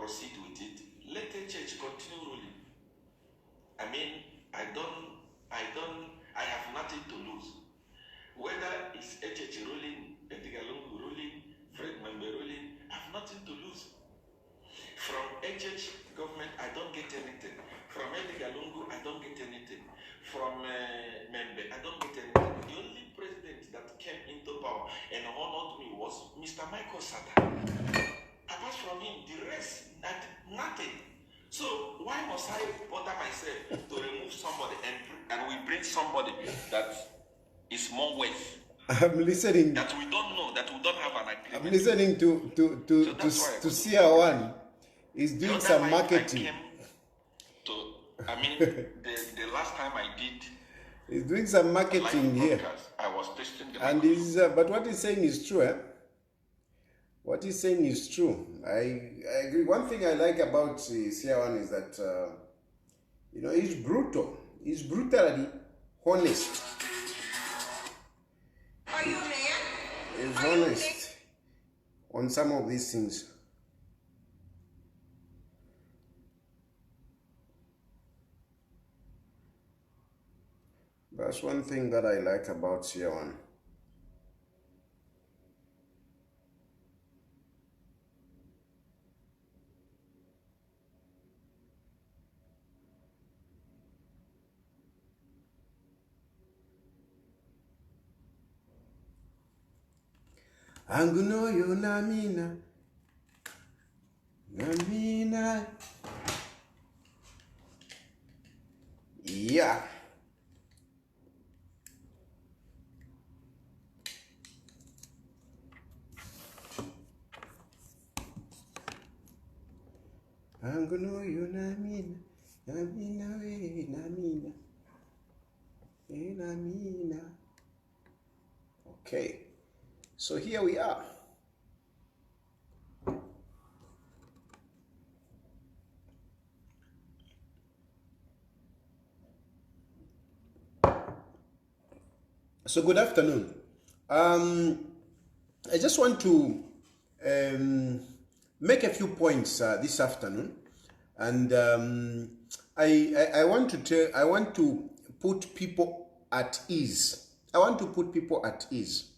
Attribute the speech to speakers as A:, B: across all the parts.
A: proceed with it, let the church continue ruling. I mean, I have nothing to lose. Whether it's HH ruling, Etigalungu ruling, Fred Membe ruling, I have nothing to lose. From HH government, I don't get anything. From Etigalungu, I don't get anything. From Membe, I don't get anything. The only president that came into power and honored me was Mr. Michael Sata. Apart from him, the rest, nothing. So why must I bother myself to remove somebody and we bring somebody that is more worth?
B: I'm listening.
A: That we don't know, that we don't have an agreement.
B: I'm listening to CR1. He's doing some marketing.
A: The last time I did.
B: He's doing some marketing here.
A: I was testing the
B: and he's, but what he's saying is true, eh? What he's saying is true. I agree. One thing I like about CR1 is that, he's brutal. He's brutally honest.
C: Are you a man?
B: He's honest on some of these things. That's one thing that I like about CR1. Anguno yo namina, namina. Yeah. Anguno yo namina, namina we namina, namina. Okay. So here we are. So good afternoon. I just want to make a few points this afternoon, and I want to put people at ease. I want to put people at ease.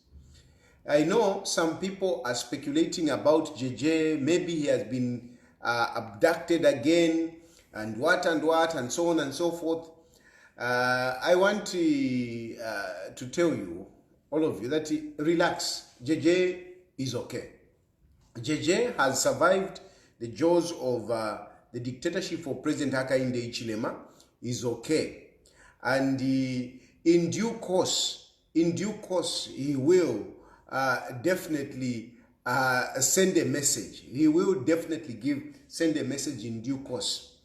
B: I know some people are speculating about JJ. Maybe he has been abducted again, and what, and so on and so forth. I want to tell you, all of you, that relax. JJ is okay. JJ has survived the jaws of the dictatorship of President Hakainde Hichilema. Is okay, and in due course, he will definitely send a message. He will definitely send a message in due course.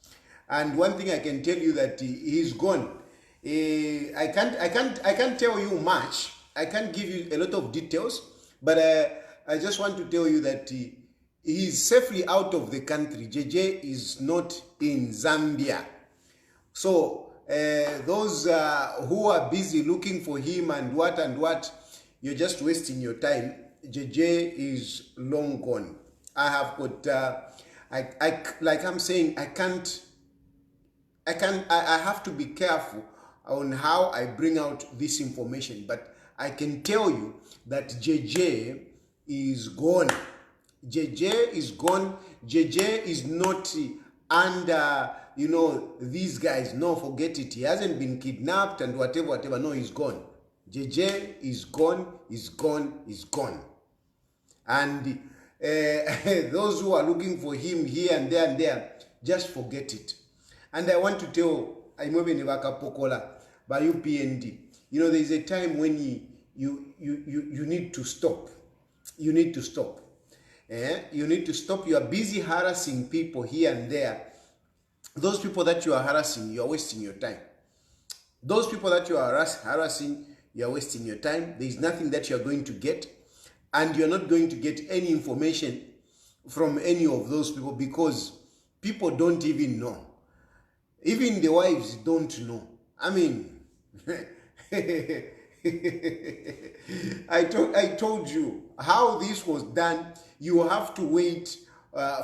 B: And one thing I can tell you that he's gone. I can't tell you much. I can't give you a lot of details, but I just want to tell you that he's safely out of the country. JJ is not in Zambia. So those who are busy looking for him and what, you're just wasting your time. JJ is long gone. I have got, like I'm saying, I have to be careful on how I bring out this information, but I can tell you that JJ is gone. JJ is gone. JJ is not under, these guys. No, forget it. He hasn't been kidnapped and whatever. No, he's gone. JJ is gone, is gone, is gone. And those who are looking for him here and there, just forget it. And I want to tell Aimobe Nevaka Pokola by UPND, there's a time when you need to stop. You need to stop. You need to stop. You are busy harassing people here and there. Those people that you are harassing, you are wasting your time. Those people that you are harassing, you are wasting your time. There is nothing that you are going to get, and you are not going to get any information from any of those people, because people don't even know. Even the wives don't know. I mean, I told you how this was done. You have to wait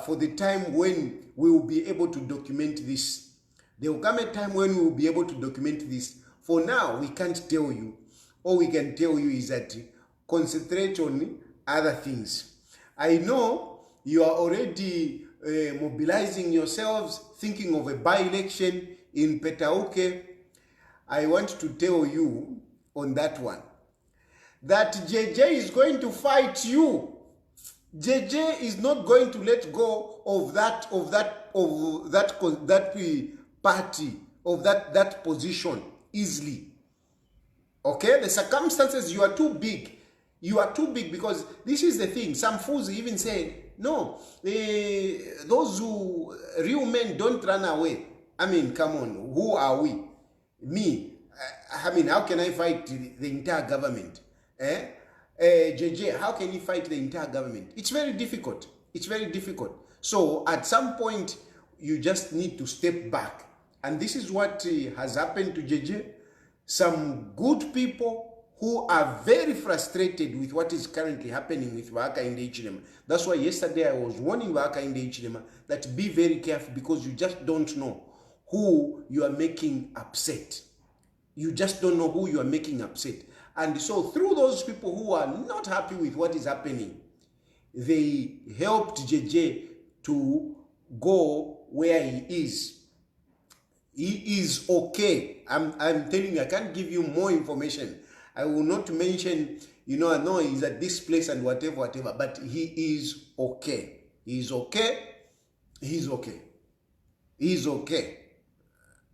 B: for the time when we will be able to document this. There will come a time when we will be able to document this. For now, we can't tell you. All we can tell you is that concentrate on other things. I know you are already mobilizing yourselves, thinking of a by-election in Petauke. I want to tell you on that one that JJ is going to fight you. JJ is not going to let go of that party, of that position easily. Okay, the circumstances, you are too big. You are too big, because this is the thing. Some fools even say, no, those who real men don't run away. I mean, come on, who are we? Me. I mean, how can I fight the entire government? JJ, how can you fight the entire government? It's very difficult. It's very difficult. So at some point, you just need to step back. And this is what has happened to JJ. Some good people who are very frustrated with what is currently happening with Hakainde Hichilema. That's why yesterday I was warning Hakainde Hichilema that be very careful, because you just don't know who you are making upset. You just don't know who you are making upset. And so through those people who are not happy with what is happening, they helped JJ to go where he is. He is okay. I'm telling you, I can't give you more information. I will not mention, I know he's at this place and whatever, but he is okay. He's okay. He's okay. He's okay.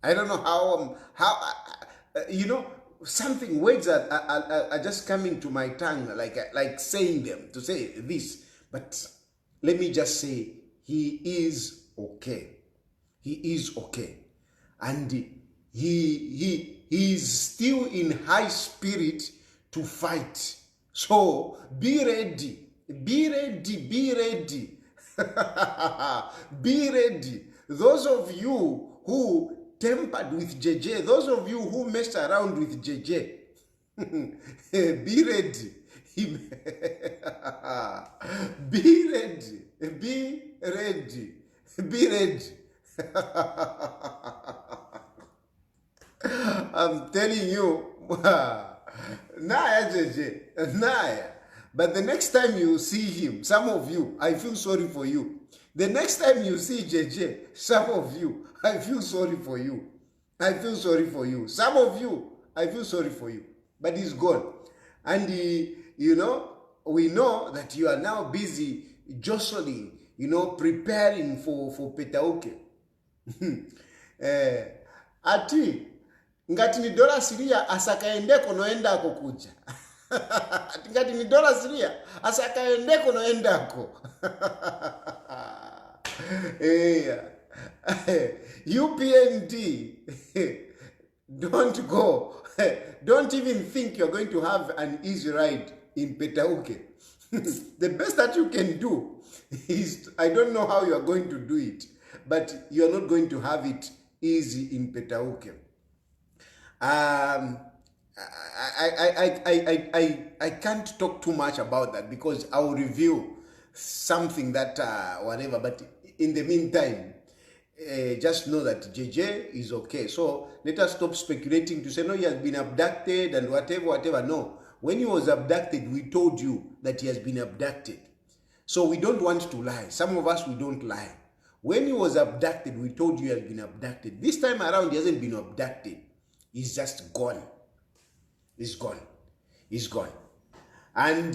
B: I don't know how something, words are just coming to my tongue, like saying them, to say this. But let me just say, he is okay. He is okay. And he is still in high spirit to fight. So be ready. Be ready. Be ready. Be ready. Those of you who tempered with JJ, those of you who messed around with JJ, be ready. Be ready. Be ready. Be ready. I'm telling you, Naya JJ, Naya. But the next time you see him, some of you, I feel sorry for you. The next time you see JJ, some of you, I feel sorry for you. I feel sorry for you. Some of you, I feel sorry for you. But he's gone. And, we know that you are now busy jostling, preparing for Petauke. Ati, ngati ni dola siria asakaendeko noendako kuja. Ati ngati ni dola siria asakaendeko noendako. UPND, don't go. Don't even think you're going to have an easy ride in Petauke. The best that you can do is, I don't know how you are going to do it, but you're not going to have it easy in Petauke. I can't talk too much about that, because I will reveal something that whatever. But in the meantime, just know that JJ is okay. So let us stop speculating to say, no, he has been abducted and whatever. No, when he was abducted, we told you that he has been abducted. So we don't want to lie. Some of us, we don't lie. When he was abducted, we told you he has been abducted. This time around, he hasn't been abducted. He's just gone. He's gone. He's gone. And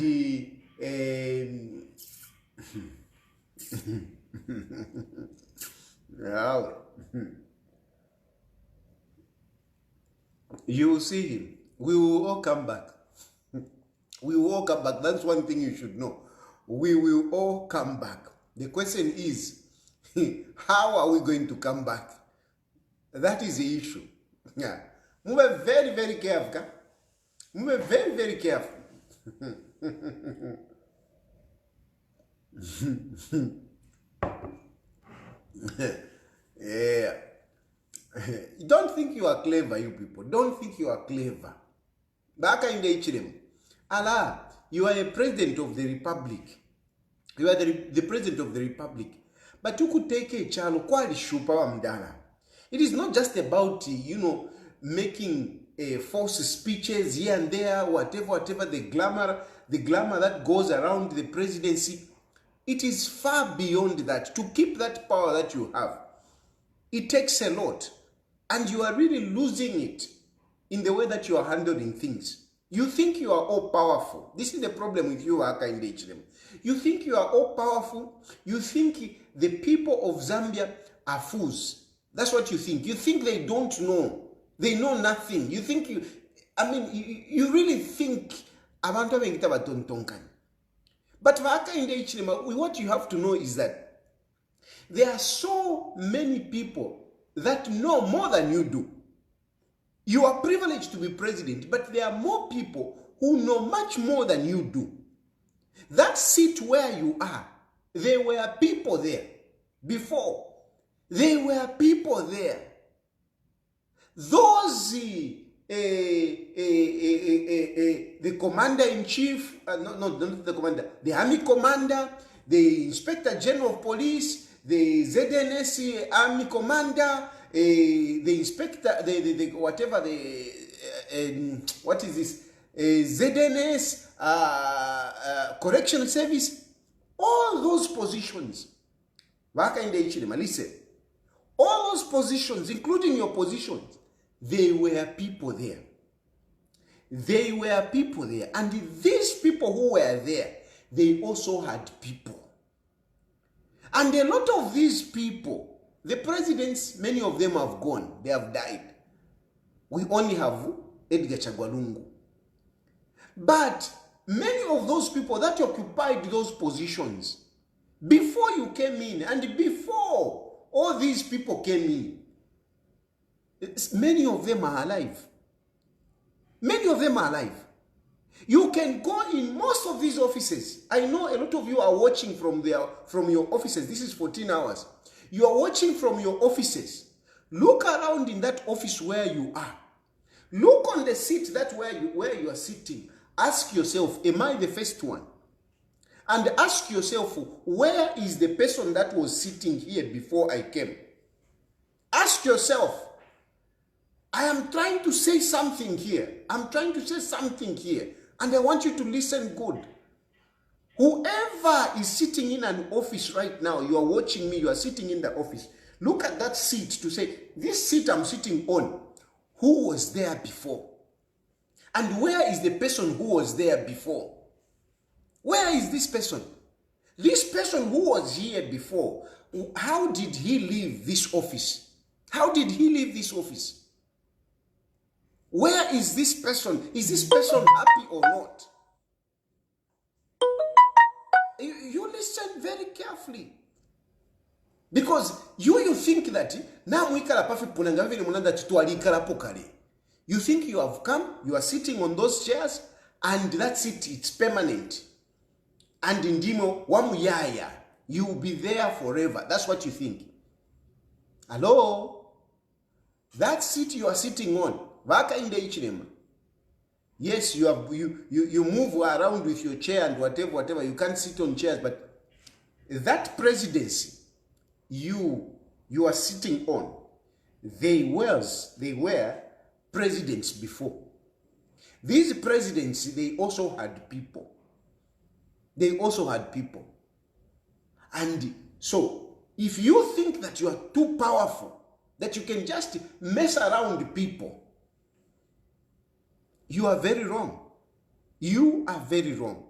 B: you will see him. We will all come back. We will all come back. That's one thing you should know. We will all come back. The question is, how are we going to come back? That is the issue. Yeah. Move very, very careful. Move very, very careful. Yeah. Don't think you are clever, you people. Don't think you are clever. Hakainde Hichilema. Allah, you are a president of the republic. You are the president of the republic. But you could take a chalo quite shupa mdana. It is not just about, making false speeches here and there, whatever the glamour that goes around the presidency. It is far beyond that. To keep that power that you have, it takes a lot. And you are really losing it in the way that you are handling things. You think you are all powerful. This is the problem with you, Aka in the HLM. You think you are all powerful. You think the people of Zambia are fools. That's what you think. You think they don't know. They know nothing. You think you really think abantu abengita batontonkan. But Aka in the HLM, what you have to know is that there are so many people that know more than you do. You are privileged to be president, but there are more people who know much more than you do. That seat where you are, there were people there before. There were people there. Those, the commander-in-chief, not the commander, the army commander, the inspector general of police, the ZNS army commander, the inspector, what is this? ZNS, correction service, all those positions. Listen, all those positions, including your positions, there were people there. They were people there. And these people who were there, they also had people. And a lot of these people, the presidents, many of them have gone. They have died. We only have Edgar Chagwalungu. But many of those people that occupied those positions, before you came in and before all these people came in, many of them are alive. Many of them are alive. You can go in most of these offices. I know a lot of you are watching from your offices. This is 14 hours. You are watching from your offices. Look around in that office where you are. Look on the seat where you are sitting. Ask yourself, am I the first one? And ask yourself, where is the person that was sitting here before I came? Ask yourself, I am trying to say something here. I'm trying to say something here. And I want you to listen good. Whoever is sitting in an office right now, you are watching me, you are sitting in the office. Look at that seat to say, this seat I'm sitting on, who was there before? And where is the person who was there before? Where is this person? This person who was here before, how did he leave this office? How did he leave this office? Where is this person? Is this person happy or not? You listen very carefully. Because you think that now you think you have come, you are sitting on those chairs, and that's it, it's permanent. And in Dimo, Wamuyaya, you will be there forever. That's what you think. Hello? That seat you are sitting on, Vaka in the HLM. Yes, you move around with your chair and whatever. You can't sit on chairs, but that presidency you are sitting on, they were presidents before. These presidents, they also had people. They also had people. And so, if you think that you are too powerful, that you can just mess around people, you are very wrong. You are very wrong.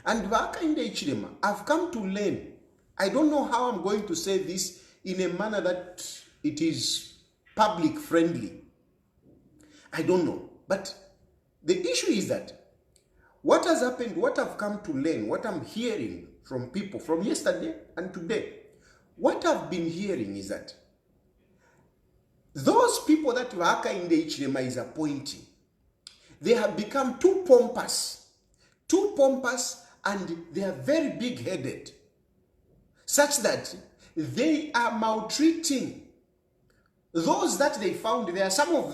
B: And back in the HLM, I've come to learn. I don't know how I'm going to say this in a manner that it is public friendly. I don't know. But the issue is that what has happened, what I've come to learn, what I'm hearing from people from yesterday and today, what I've been hearing is that those people that Waka in the HLM is appointing, they have become too pompous, and they are very big-headed, such that they are maltreating those that they found. There are some of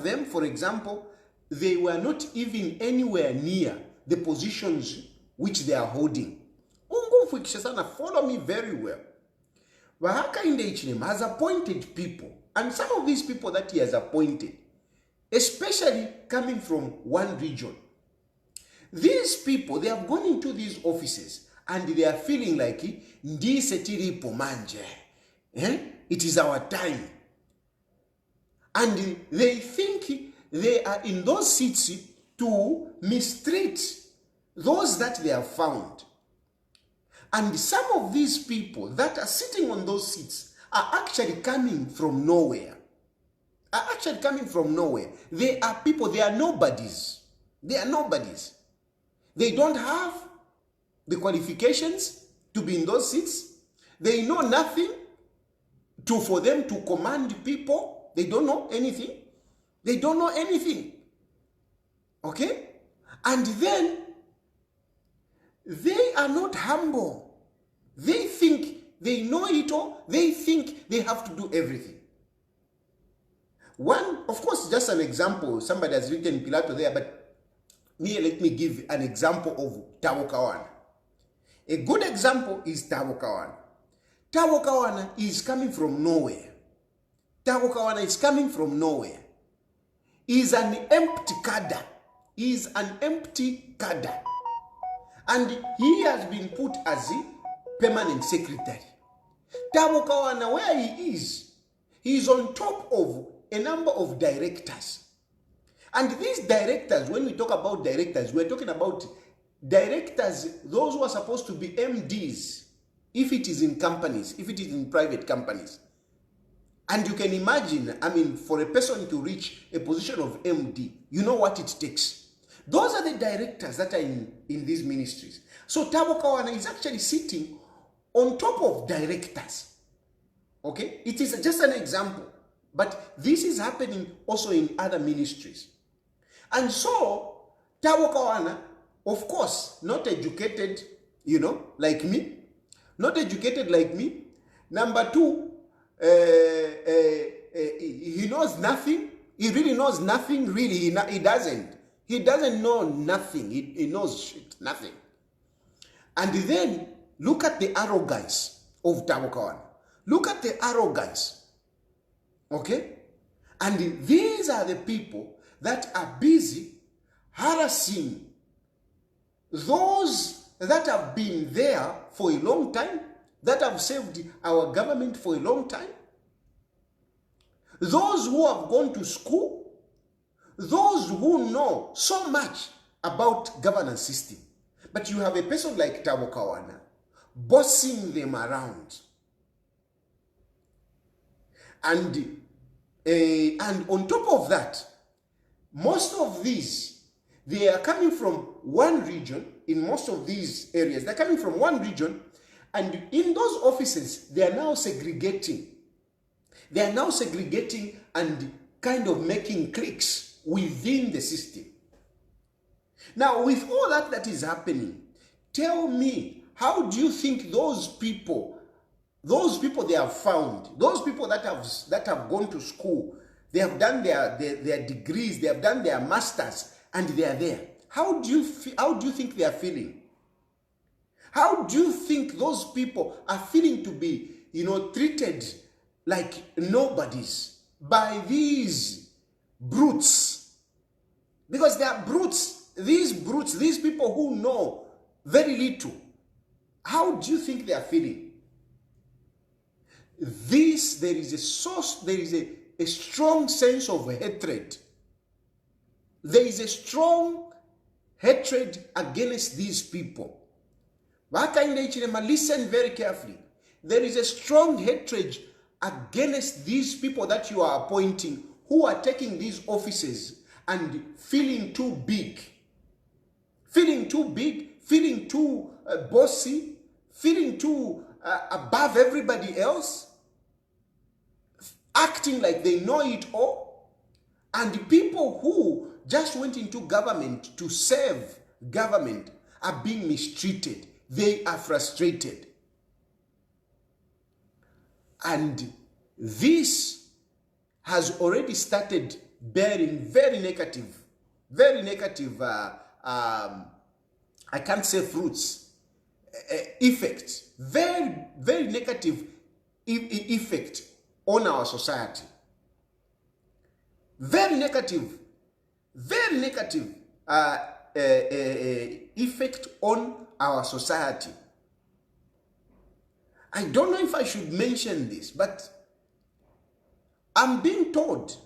B: them, for example, they were not even anywhere near the positions which they are holding. Sana, follow me very well. Hakainde Hichilema has appointed people, and some of these people that he has appointed, especially coming from one region, these people, they have gone into these offices and they are feeling like ndise tiripo manje. It is our time. And they think they are in those seats to mistreat those that they have found. And some of these people that are sitting on those seats are actually coming from nowhere. They are people, they are nobodies. They don't have the qualifications to be in those seats. They know nothing for them to command people. They don't know anything. Okay? And then they are not humble. They think they know it all. They think they have to do everything. One, of course, just an example. Somebody has written Pilato there, but let me give an example of Thabo Kawana. A good example is Thabo Kawana. Thabo Kawana is coming from nowhere. He's an empty cadre. And he has been put as a permanent secretary. Thabo Kawana, where he is on top of a number of directors. And these directors, when we talk about directors, we're talking about directors, those who are supposed to be MDs, if it is in companies, if it is in private companies. And you can imagine, for a person to reach a position of MD, you know what it takes. Those are the directors that are in these ministries. So Thabo Kawana is actually sitting on top of directors. Okay? It is just an example. But this is happening also in other ministries. And so, Thabo Kawana, of course, not educated, like me. Number two, he knows nothing. He really knows nothing, really. He doesn't. He doesn't know nothing. He knows nothing. And then, look at the arrogance of Thabo Kawana. Look at the arrogance. Okay? And these are the people that are busy harassing those that have been there for a long time, that have served our government for a long time, those who have gone to school, those who know so much about governance system. But you have a person like Thabo Kawana bossing them around. And on top of that, most of these, they are coming from one region. In most of these areas, they're coming from one region, and in those offices, they are now segregating. And kind of making cliques within the system. Now, with all that is happening, tell me, how do you think those people they have found, those people that have gone to school, they have done their degrees, they have done their masters, and they are there. How do you think they are feeling? How do you think those people are feeling to be, treated like nobodies by these brutes? Because they are brutes. These people who know very little. How do you think they are feeling? There is a strong sense of hatred. There is a strong hatred against these people. Listen very carefully. There is a strong hatred against these people that you are appointing, who are taking these offices and feeling too big, feeling too bossy, feeling too above everybody else, acting like they know it all. And people who just went into government to serve government are being mistreated. They are frustrated. And this has already started bearing very negative, I can't say fruits. effects, very, very negative effect on our society. Very negative effect on our society. I don't know if I should mention this, but I'm being told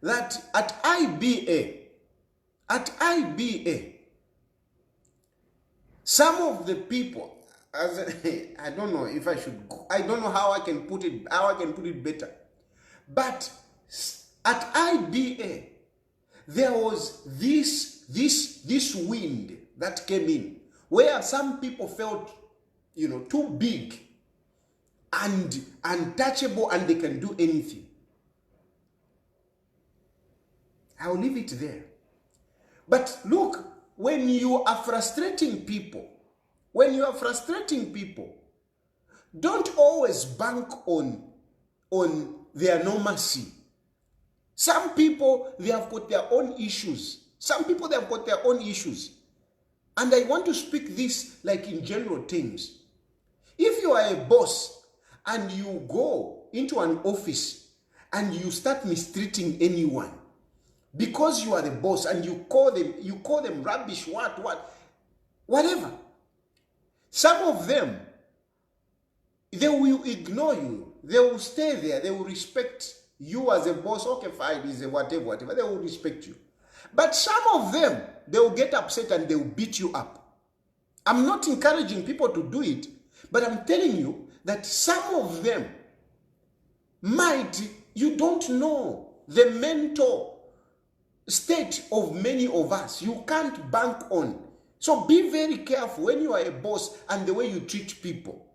B: that at IBA, some of the people, I don't know if I should, I don't know how I can put it better, but at IBA, there was this wind that came in, where some people felt, too big and untouchable, and they can do anything. I'll leave it there. But look, when you are frustrating people, don't always bank on their normalcy. Some people, they have got their own issues. And I want to speak this like in general terms. If you are a boss and you go into an office and you start mistreating anyone because you are the boss, and you call them rubbish, whatever. Some of them, they will ignore you. They will stay there. They will respect you as a boss. Okay, fine, is a whatever. They will respect you. But some of them, they will get upset and they will beat you up. I'm not encouraging people to do it, but I'm telling you that some of them you don't know the mental state of many of us. You can't bank on. So be very careful when you are a boss and the way you treat people.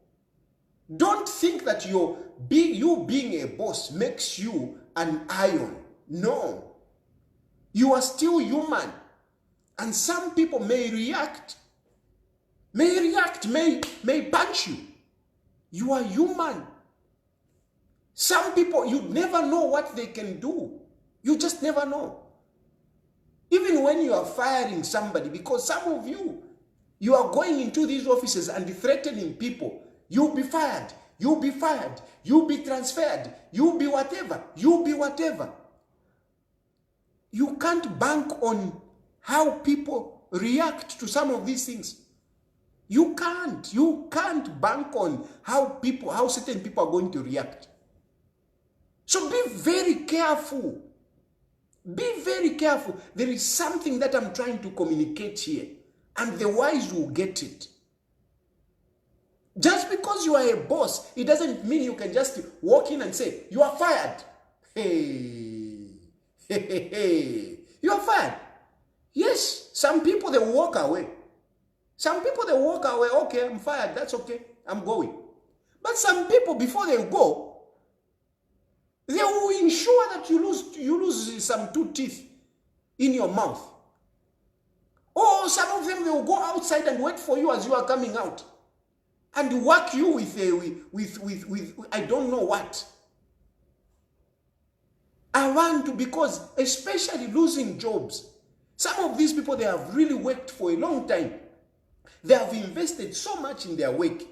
B: Don't think that you being a boss makes you an iron. No. You are still human. And some people may react, may punch you. You are human. Some people, you never know what they can do. You just never know. Even when you are firing somebody, because some of you are going into these offices and threatening people. You'll be fired. You'll be fired. You'll be transferred. You'll be whatever. You can't bank on how people react to some of these things. You can't bank on how certain people are going to react. So be very careful. Be very careful. There is something that I'm trying to communicate here, and the wise will get it. Just because you are a boss, it doesn't mean you can just walk in and say, you are fired. Hey. You are fired. Yes, some people, they walk away. Okay, I'm fired. That's okay. I'm going. But some people, before they go, they will ensure that you lose some 2 teeth in your mouth. Or some of them, they will go outside and wait for you as you are coming out and whack you with I don't know what. Because especially losing jobs. Some of these people, they have really worked for a long time. They have invested so much in their work.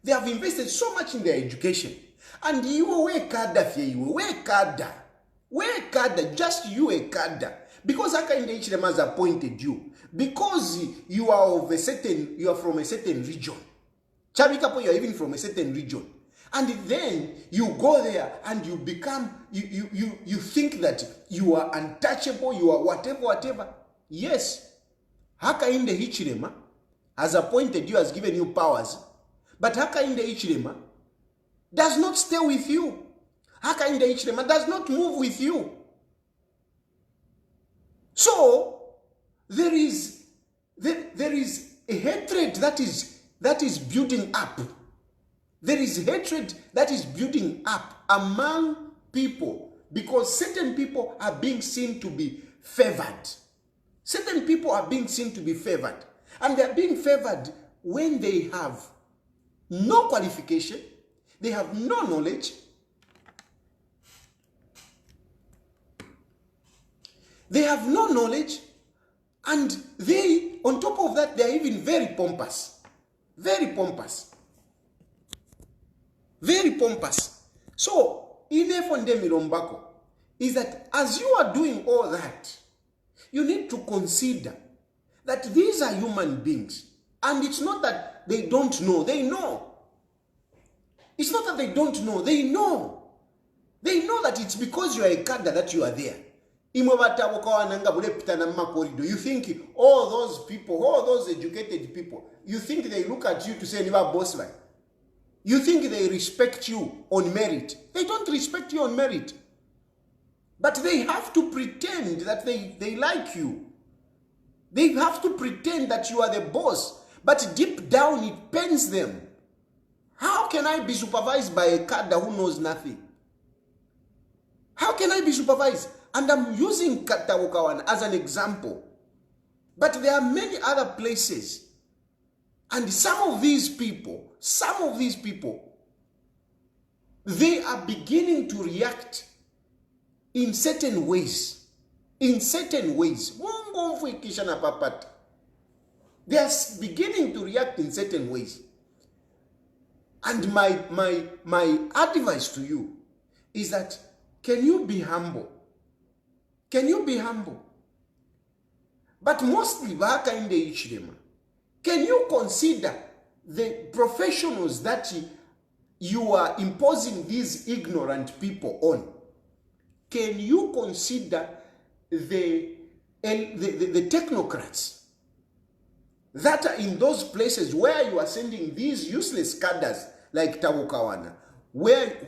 B: They have invested so much in their education. And you work harder, just you a cadre. Because Hakainde Hichilema has appointed you. Because you are from a certain region. Chabikapo, you are even from a certain region. And then you go there and you become, you think that you are untouchable, you are whatever. Yes, Hakainde Hichilema has appointed you, has given you powers. But Hakainde Hichilema does not stay with you. Hakainde Hichilema does not move with you. So there is a hatred that is building up. There is hatred that is building up among people because certain people are being seen to be favored. Certain people are being seen to be favored. And they are being favored when they have no qualification, they have no knowledge, and they, on top of that, they are even very pompous. Very pompous. Very pompous. So, Inefonde Milombako is that as you are doing all that, you need to consider that these are human beings. And it's not that they don't know. They know. It's not that they don't know. They know. They know that it's because you are a cadre that you are there. You think all those people, all those educated people, you think they look at you to say, boss line. You think they respect you on merit. They don't respect you on merit. But they have to pretend that they like you. They have to pretend that you are the boss. But deep down, it pains them. How can I be supervised by a cadre who knows nothing? How can I be supervised? And I'm using Katawokawan as an example. But there are many other places. And some of these people, they are beginning to react in certain ways. In certain ways. They are beginning to react in certain ways. And my advice to you is that, can you be humble? Can you be humble? But mostly, can you consider the professionals that you are imposing these ignorant people on? Can you consider the technocrats that are in those places where you are sending these useless cadres like Tawokawana, where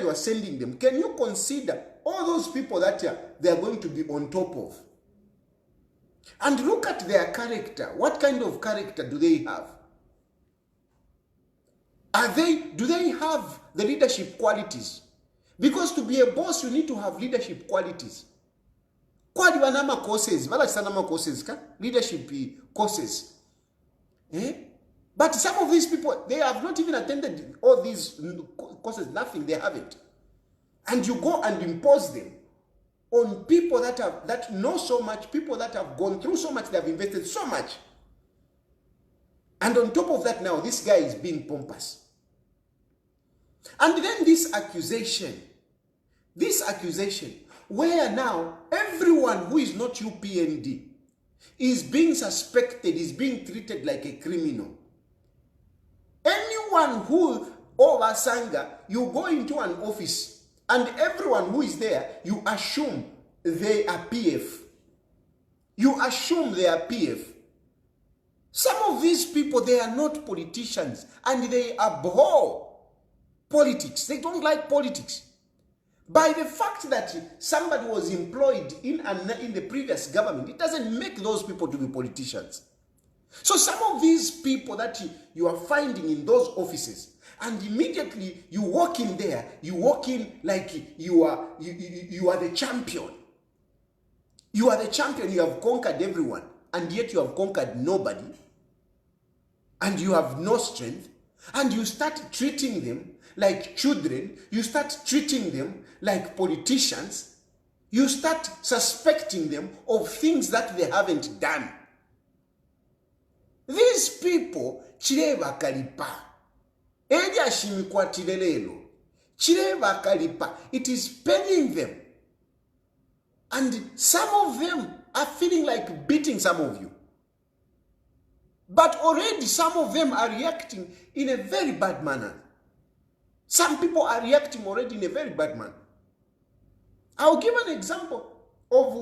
B: you are sending them? Can you consider all those people that they are going to be on top of? And look at their character. What kind of character do they have? Do they have the leadership qualities? Because to be a boss, you need to have leadership qualities. Leadership courses. But some of these people, they have not even attended all these courses, nothing, they haven't. And you go and impose them on people that know so much, people that have gone through so much, they have invested so much. And on top of that now, this guy is being pompous. And then this accusation, where now everyone who is not UPND is being suspected, is being treated like a criminal. Anyone who, Sanga, you go into an office and everyone who is there, you assume they are PF. You assume they are PF. Some of these people, they are not politicians and they abhor politics. They don't like politics. By the fact that somebody was employed in the previous government, it doesn't make those people to be politicians. So some of these people that you are finding in those offices, and immediately you walk in there, you walk in like you are the champion. You are the champion, you have conquered everyone, and yet you have conquered nobody, and you have no strength, and you start treating them like children, you start treating them like politicians, you start suspecting them of things that they haven't done. These people, chireva kalipa. Elia shimikwatile lelo. Chireva kalipa. It is paining them. And some of them are feeling like beating some of you. But already some of them are reacting in a very bad manner. Some people are reacting already in a very bad manner. I'll give an example of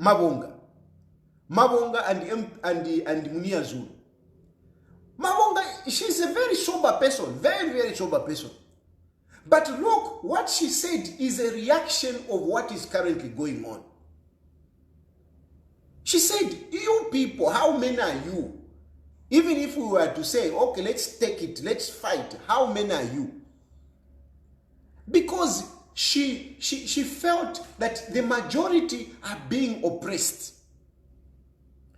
B: Mabonga and Munia Zulu. Mabonga, she's a very sober person, very, very sober person. But look, what she said is a reaction of what is currently going on. She said, you people, how many are you? Even if we were to say, okay, let's take it, let's fight, how many are you? Because she felt that the majority are being oppressed.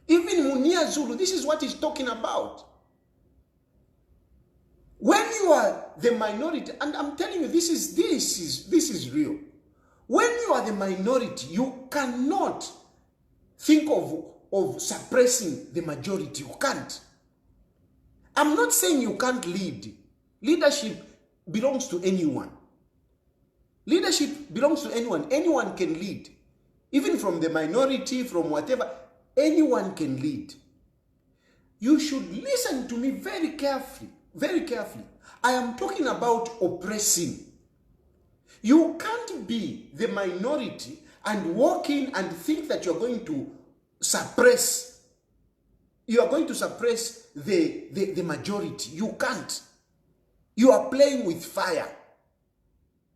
B: Even Munia Zulu, this is what he's talking about. When you are the minority, and I'm telling you, this is real. When you are the minority, you cannot think of of suppressing the majority. You can't. I'm not saying you can't lead. Leadership belongs to anyone. Leadership belongs to anyone. Anyone can lead. Even from the minority, from whatever, anyone can lead. You should listen to me very carefully. Very carefully. I am talking about oppressing. You can't be the minority and walk in and think that you're going to suppress. You are going to suppress the majority. You can't. You are playing with fire.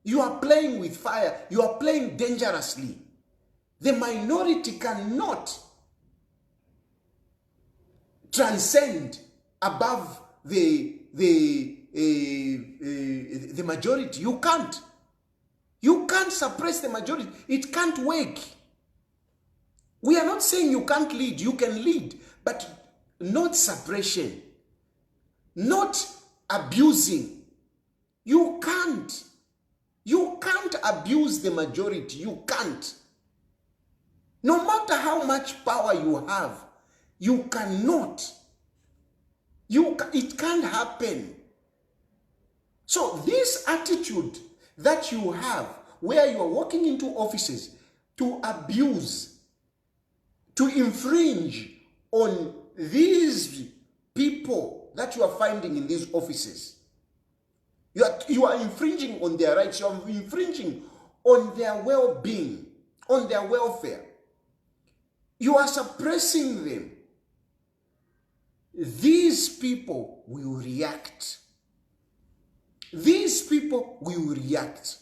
B: You are playing with fire. You are playing dangerously. The minority cannot transcend above the majority. You can't. You can't suppress the majority. It can't work. We are not saying you can't lead. You can lead, but not suppression, not abusing. You can't. You can't abuse the majority. You can't. No matter how much power you have, you cannot. It can't happen. So this attitude that you have, where you are walking into offices to abuse, to infringe on these people that you are finding in these offices, you are infringing on their rights, you are infringing on their well-being, on their welfare. You are suppressing them. These people will react. These people will react.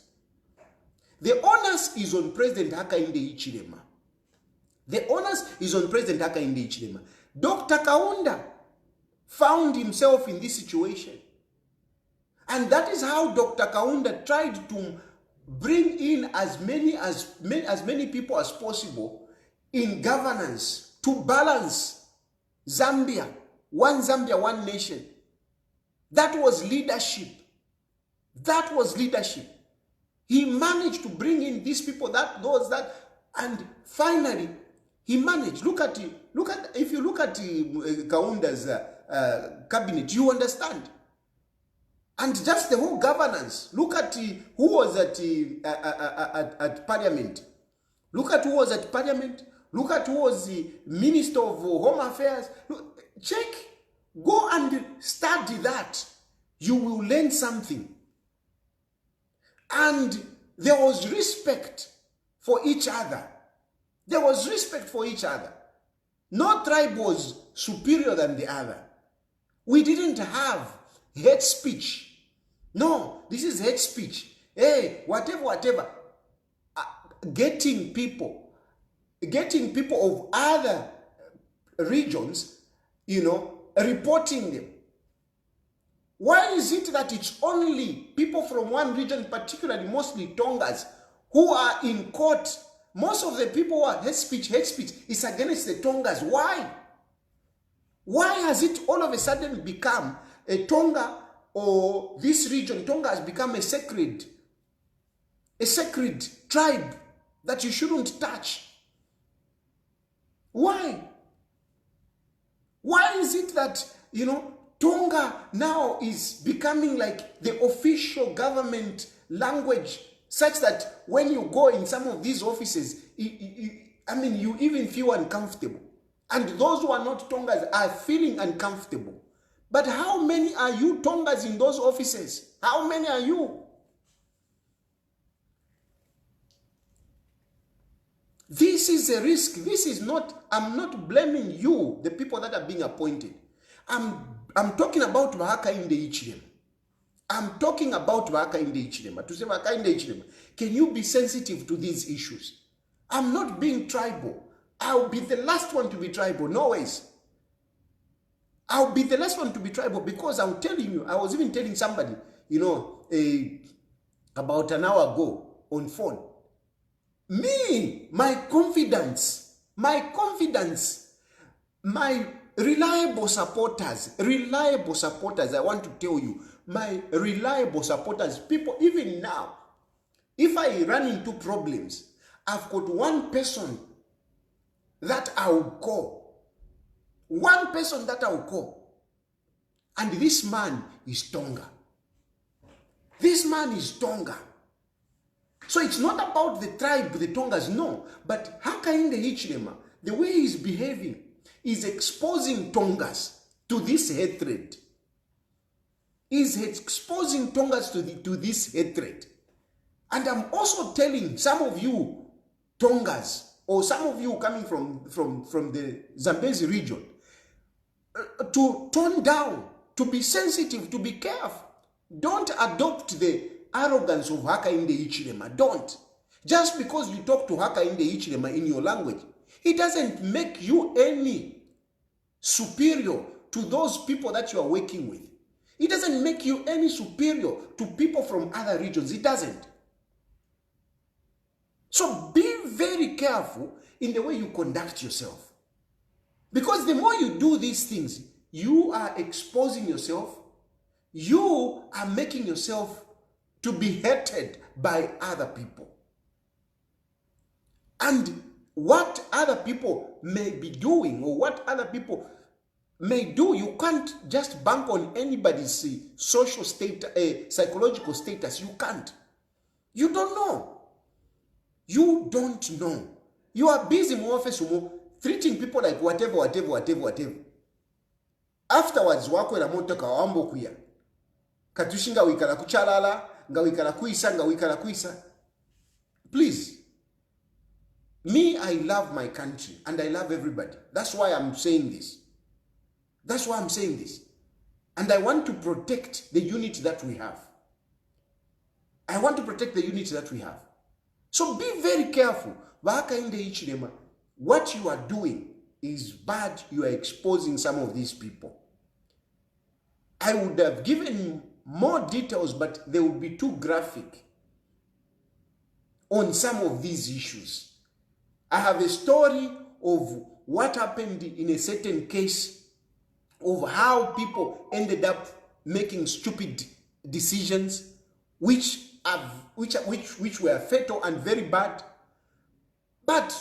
B: The onus is on President Hakainde Hichilema. The onus is on President Hakainde Hichilema. Dr. Kaunda found himself in this situation. And that is how Dr. Kaunda tried to bring in as many people as possible in governance to balance Zambia. One Zambia, one nation. That was leadership. That was leadership. He managed to bring in these people, and finally he managed. If you look at Kaunda's cabinet, you understand. And just the whole governance. Look at who was at Parliament. Look at who was at Parliament. Look at who was the Minister of Home Affairs. Check. Go and study that. You will learn something. And there was respect for each other. There was respect for each other. No tribe was superior than the other. We didn't have hate speech. No, this is hate speech. Hey, whatever. Getting people of other regions, reporting them. Why is it that it's only people from one region, particularly mostly Tongas, who are in court? Most of the people who are hate speech is against the Tongas. Why? Why has it all of a sudden become a Tonga, or this region, Tonga has become a sacred tribe that you shouldn't touch? Why? Why is it that, Tonga now is becoming like the official government language, such that when you go in some of these offices, you even feel uncomfortable. And those who are not Tongas are feeling uncomfortable. But how many are you Tongas in those offices? How many are you? This is a risk. This is not, I'm not blaming you, the people that are being appointed. I'm talking about Hakainde Hichilema. I'm talking about Hakainde Hichilema. To say Hakainde Hichilema, can you be sensitive to these issues? I'm not being tribal. I'll be the last one to be tribal. No ways. I'll be the last one to be tribal, because I'm telling you, I was even telling somebody, about an hour ago on phone. My confidence, my reliable supporters, I want to tell you, my reliable supporters, people, even now, if I run into problems, I've got one person that I will call One person that I will call. And this man is Tonga. This man is Tonga. So it's not about the tribe, the Tongas, no. But Hakainde Hichilema, the way he's behaving, is exposing Tongas to this hatred. Is exposing Tongas to this hatred. And I'm also telling some of you Tongas, or some of you coming from the Zambezi region, to tone down, to be sensitive, to be careful. Don't adopt the arrogance of Hakainde Hichilema. Don't. Just because you talk to Hakainde Hichilema in your language, it doesn't make you any superior to those people that you are working with. It doesn't make you any superior to people from other regions. It doesn't. So be very careful in the way you conduct yourself. Because the more you do these things, you are exposing yourself. You are making yourself to be hated by other people. And what other people may be doing, or what other people may do, you can't just bank on anybody's social status, psychological status. You can't. You don't know. You don't know. You are busy treating people like whatever. Afterwards, wako na motoka wambo kuya. Katushinga wikala kuchalala, nga wikala kuisa. Please. Me, I love my country and I love everybody. That's why I'm saying this. That's why I'm saying this. And I want to protect the unity that we have. I want to protect the unity that we have. So be very careful. What you are doing is bad. You are exposing some of these people. I would have given more details, but they would be too graphic on some of these issues. I have a story of what happened in a certain case, of how people ended up making stupid decisions, which were fatal and very bad. But,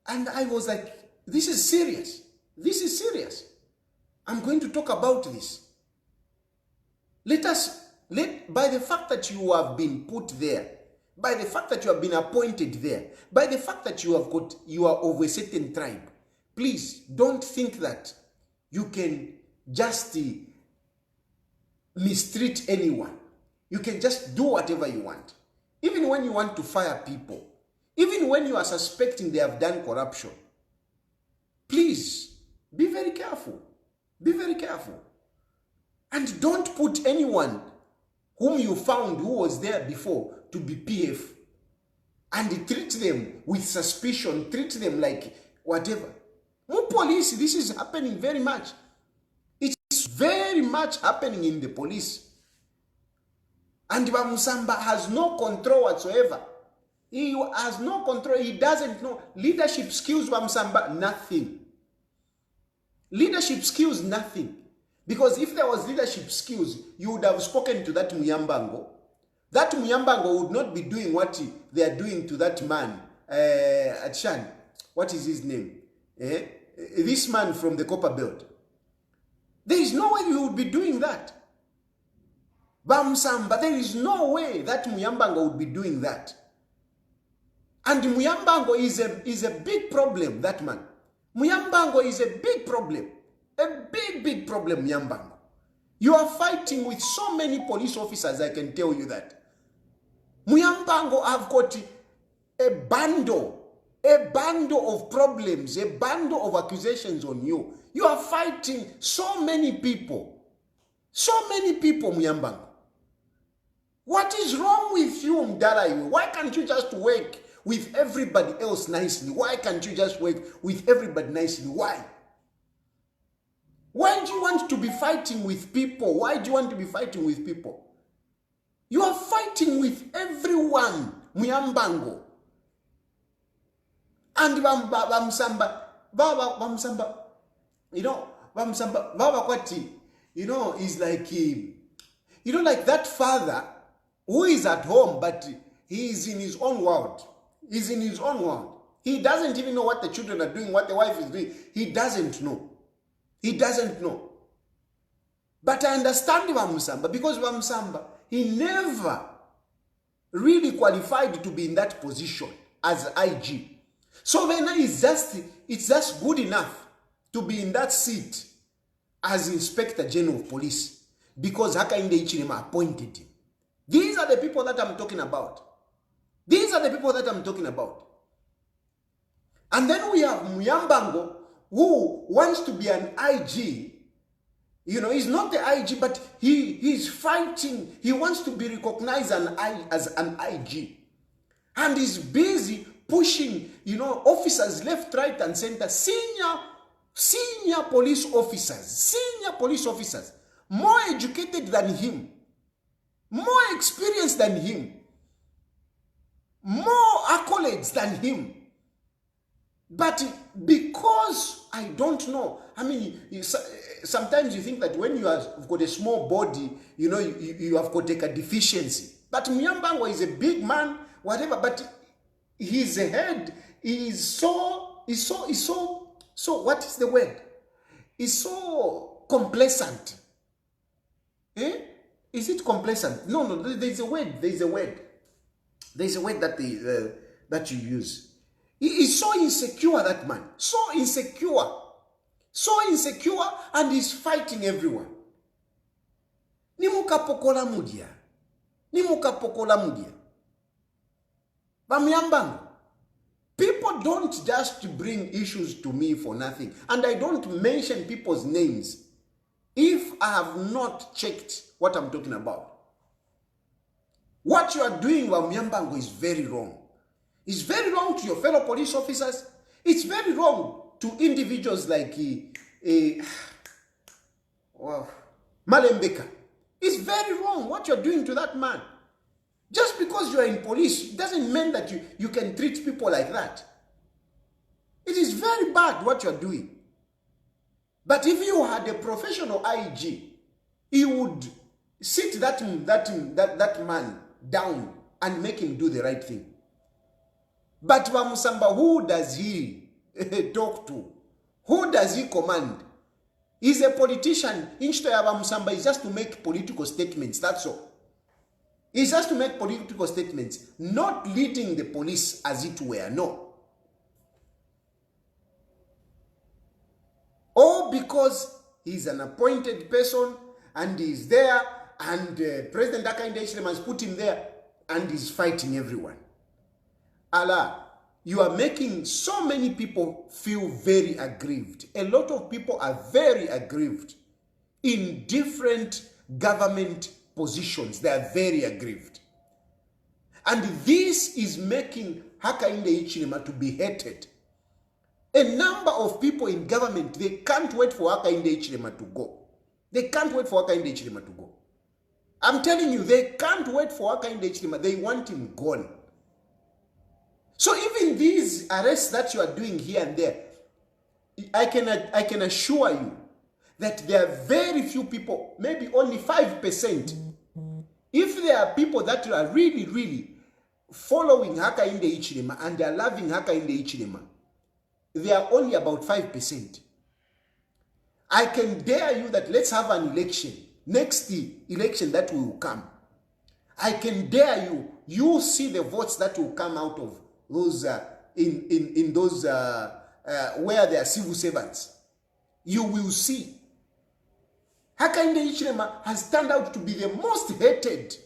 B: and I was like, this is serious. This is serious. I'm going to talk about this. By the fact that you have been put there, by the fact that you have been appointed there, by the fact that you are of a certain tribe, please don't think that you can just mistreat anyone. You can just do whatever you want. Even when you want to fire people, even when you are suspecting they have done corruption, please be very careful. Be very careful. And don't put anyone whom you found who was there before to be PF and treat them with suspicion, treat them like whatever. More police, this is happening very much. It's very much happening in the police. And Bamusamba has no control whatsoever. He has no control. He doesn't know. Leadership skills, Bamusamba, nothing. Leadership skills, nothing. Because if there was leadership skills, you would have spoken to that Muyambango. That Muyambango would not be doing what they are doing to that man, Atshan. What is his name? This man from the Copper Belt. There is no way you would be doing that. Bamsamba, there is no way that Muyambango would be doing that. And Muyambango is a big problem, that man. Muyambango is a big problem. A big problem, Muyambango. You are fighting with so many police officers, I can tell you that. Muyambango have got a bundle of problems, a bundle of accusations on you. You are fighting so many people. So many people, Muyambango. What is wrong with you, Mdalaiwe? Why can't you just work with everybody else nicely? Why can't you just work with everybody nicely? Why? Why do you want to be fighting with people? Why do you want to be fighting with people? You are fighting with everyone, Muyambango. And Bamsamba, Bamsamba, Baba Kwati, is like, like that father who is at home, but he is in his own world. He's in his own world. He doesn't even know what the children are doing, what the wife is doing. He doesn't know. He doesn't know. But I understand Vamusamba, because Vamusamba, he never really qualified to be in that position as IG. So then it's just good enough to be in that seat as Inspector General of Police, because Hakainde Hichilema appointed him. These are the people that I'm talking about. These are the people that I'm talking about. And then we have Muyambango, who wants to be an IG. You know, he's not the IG, but he's fighting. He wants to be recognized as an IG. And he's busy pushing, you know, officers left, right, and center, senior police officers, more educated than him, more experienced than him, more accolades than him. But because I don't know, I mean, sometimes you think that when you have got a small body, you know, you have got a deficiency. But Muyambango is a big man, whatever, but his head is so, what is the word? Is so complacent. Eh? Is it complacent? No, there's a word. There's a word that you use. He is so insecure, that man. So insecure, and he's fighting everyone. Nimukapokola mudia. Bamyambango. People don't just bring issues to me for nothing. And I don't mention people's names if I have not checked what I'm talking about. What you are doing, Bamyambango, is very wrong. It's very wrong to your fellow police officers. It's very wrong to individuals like Malembeka. It's very wrong what you're doing to that man. Just because you're in police doesn't mean that you can treat people like that. It is very bad what you're doing. But if you had a professional IG, he would sit that man down and make him do the right thing. But Vamusamba, who does he talk to? Who does he command? He's a politician. Instead of Vamusamba is just to make political statements, that's all. He's just to make political statements, not leading the police as it were, no. All because he's an appointed person and he's there and President Hakainde Hichilema has put him there and he's fighting everyone. Allah, you are making so many people feel very aggrieved. A lot of people are very aggrieved in different government positions. They are very aggrieved. And this is making Hakainde Hichilema to be hated. A number of people in government, they can't wait for Hakainde Hichilema to go. They can't wait for Hakainde Hichilema to go. I'm telling you, they can't wait for Hakainde Hichilema. They want him gone. So even these arrests that you are doing here and there, I can assure you that there are very few people, maybe only 5%. If there are people that are really, really following Hakainde Hichilema and they are loving Hakainde Hichilema, they are only about 5%. I can dare you that let's have an election, next election that will come. I can dare you, you see the votes that will come out of those in those where there are civil servants. You will see. Hakainde Hichilema has turned out to be the most hated.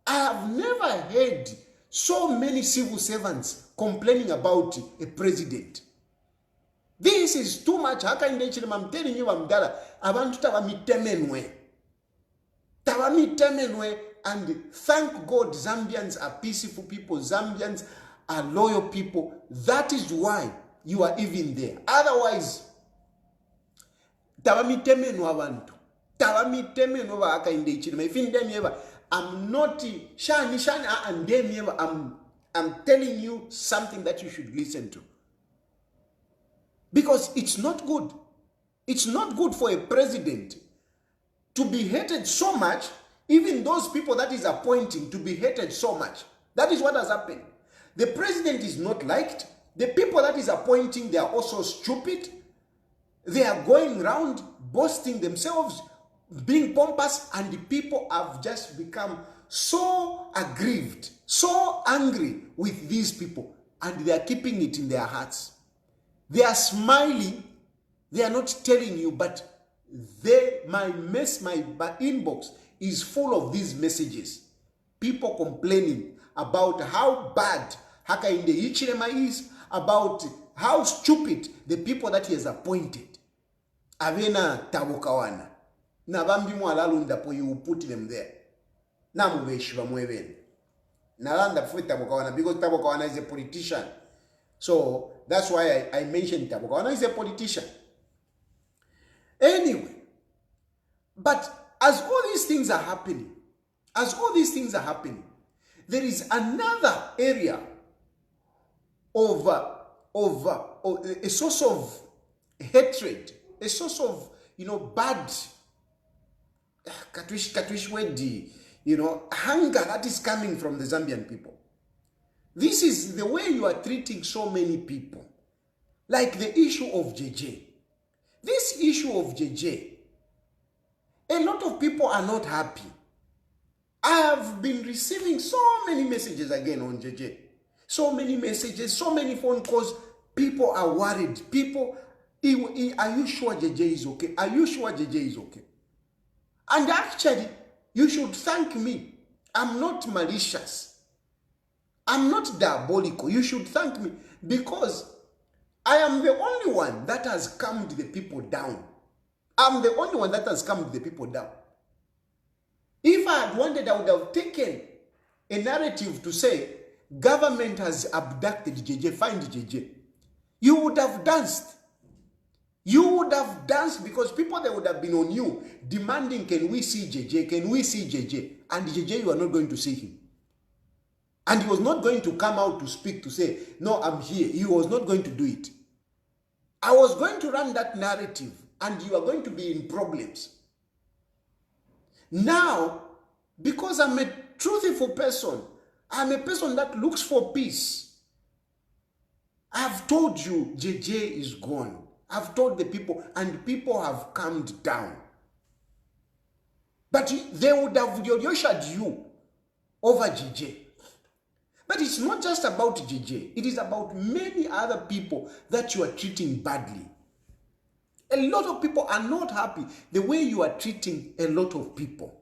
B: I have never heard so many civil servants complaining about a president. This is too much. Hakainde Hichilema, I'm telling you, Amdala, abantu tabamitemenwe, and thank God Zambians are peaceful people. Zambians are loyal people. That is why you are even there. Otherwise, tabamitemenwe abantu. Tabamitemenwe ba Hakainde Hichilema. If in them ever, I'm not shani and them ever, I'm telling you something that you should listen to. Because it's not good. It's not good for a president to be hated so much, even those people that is appointing to be hated so much. That is what has happened. The president is not liked. The people that is appointing, they are also stupid. They are going around boasting themselves, being pompous, and the people have just become so aggrieved, so angry with these people, and they are keeping it in their hearts. They are smiling. They are not telling you, but my inbox is full of these messages. People complaining about how bad Hakainde Hichilema is, about how stupid the people that he has appointed. Avena tabukawana. Na bambi mwalalunda po, you put them there. Na mubeshi bamwebeni. Nalanda fuwe tabukawana because tabukawana is a politician. So that's why I mentioned tabukawana is a politician. Anyway, but as all these things are happening, there is another area of a source of hatred, a source of, bad, hunger that is coming from the Zambian people. This is the way you are treating so many people. Like the issue of JJ. This issue of JJ, a lot of people are not happy. I have been receiving so many messages again on JJ. So many messages, so many phone calls. People are worried. People, are you sure JJ is okay? Are you sure JJ is okay? And actually, you should thank me. I'm not malicious. I'm not diabolical. You should thank me because I am the only one that has calmed the people down. I'm the only one that has calmed the people down. If I had wanted, I would have taken a narrative to say, government has abducted JJ, find JJ. You would have danced. You would have danced because people, they would have been on you, demanding, can we see JJ? Can we see JJ? And JJ, you are not going to see him. And he was not going to come out to speak, to say, no, I'm here. He was not going to do it. I was going to run that narrative, and you are going to be in problems. Now, because I'm a truthful person, I'm a person that looks for peace. I've told you, JJ is gone. I've told the people, and people have calmed down. But they would have yoshed you over JJ. But it's not just about JJ. It is about many other people that you are treating badly. A lot of people are not happy the way you are treating a lot of people.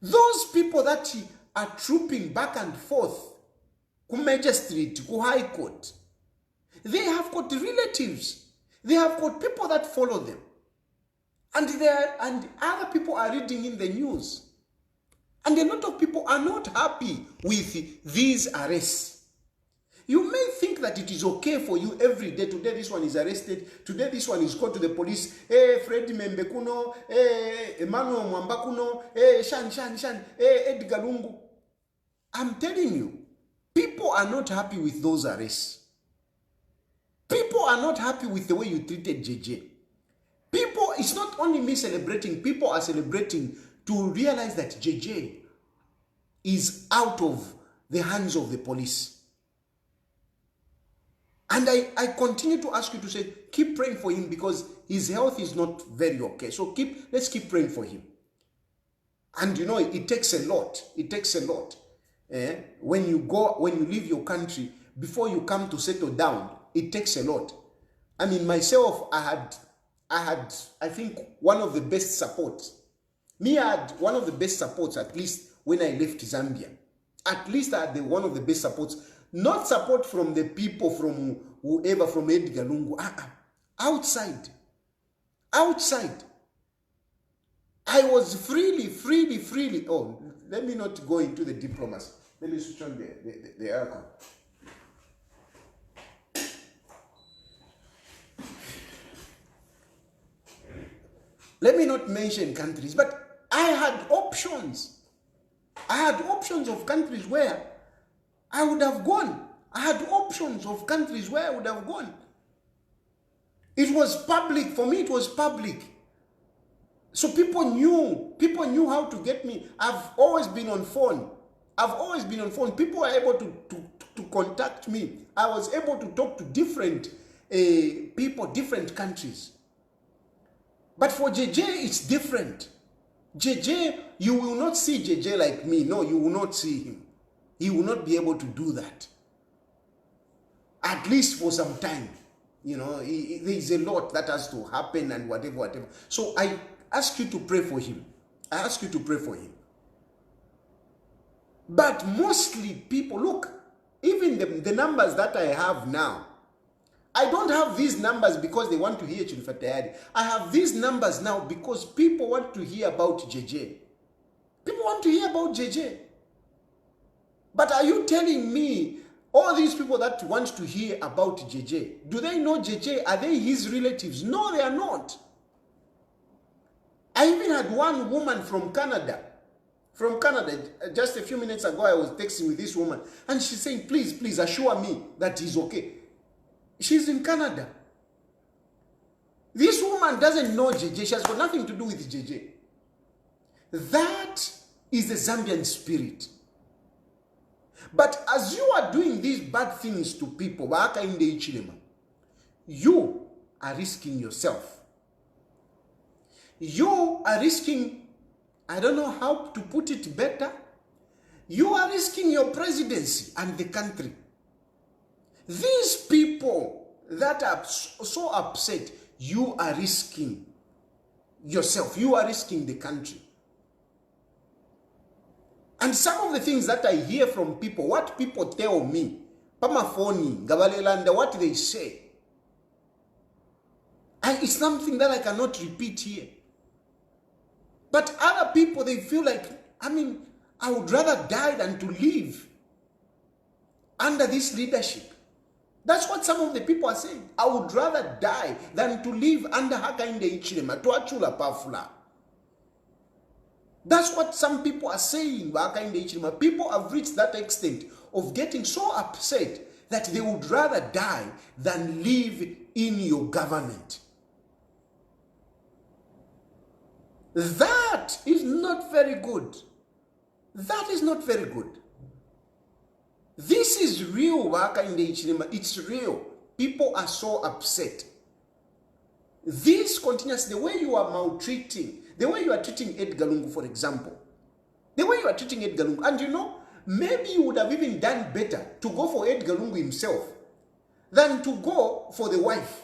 B: Those people that are trooping back and forth, ku magistrate, ku high court, they have got relatives. They have got people that follow them. And other people are reading in the news. And a lot of people are not happy with these arrests. You may think that it is okay for you every day. Today this one is arrested. Today this one is called to the police. Freddy Membekuno. Emmanuel Mwambakuno. Shan. Edgar Lungu. I'm telling you, people are not happy with those arrests. People are not happy with the way you treated JJ. People, it's not only me celebrating. People are celebrating to realize that JJ is out of the hands of the police. And I continue to ask you to say, keep praying for him because his health is not very okay. So let's keep praying for him. And it takes a lot. It takes a lot. When you leave your country, before you come to settle down, it takes a lot. I mean, myself, I had, I think, one of the best supports. I had one of the best supports, at least when I left Zambia. At least I had one of the best supports. Not support from the people, from whoever, from Edgar Lungu. Outside. Outside. I was freely. Oh, let me not go into the diplomacy. Let me switch on the aircon. Let me not mention countries, but I had options. I had options of countries where I would have gone. I had options of countries where I would have gone. It was public. For me, it was public. So people knew how to get me. I've always been on phone. I've always been on phone. People were able to contact me. I was able to talk to different people, different countries. But for JJ, it's different. JJ, you will not see JJ like me. No, you will not see him. He will not be able to do that. At least for some time. You know, there's a lot that has to happen and whatever. So I ask you to pray for him. I ask you to pray for him. But mostly people, look, even the numbers that I have now, I don't have these numbers because they want to hear Zambia Tayali. I have these numbers now because people want to hear about JJ. People want to hear about JJ. But are you telling me all these people that want to hear about JJ, do they know JJ? Are they his relatives? No, they are not. I even had one woman from Canada. From Canada, just a few minutes ago, I was texting with this woman, and she's saying, please assure me that he's okay. She's in Canada. This woman doesn't know JJ. She has got nothing to do with JJ. That is the Zambian spirit. But as you are doing these bad things to people, you are risking yourself. You are risking, I don't know how to put it better, you are risking your presidency and the country. These people that are so upset, you are risking yourself. You are risking the country. And some of the things that I hear from people, what people tell me, Pamafoni, Gabalelanda, what they say, and it's something that I cannot repeat here. But other people, they feel like, I would rather die than to live under this leadership. That's what some of the people are saying. I would rather die than to live under Hakainde Hichilema, Tuachula Pafula. That's what some people are saying. People have reached that extent of getting so upset that they would rather die than live in your government. That is not very good. That is not very good. This is real, it's real. People are so upset. This continues, the way you are maltreating, the way you are treating Edgar Lungu, for example. The way you are treating Edgar Lungu. And you know, maybe you would have even done better to go for Edgar Lungu himself than to go for the wife.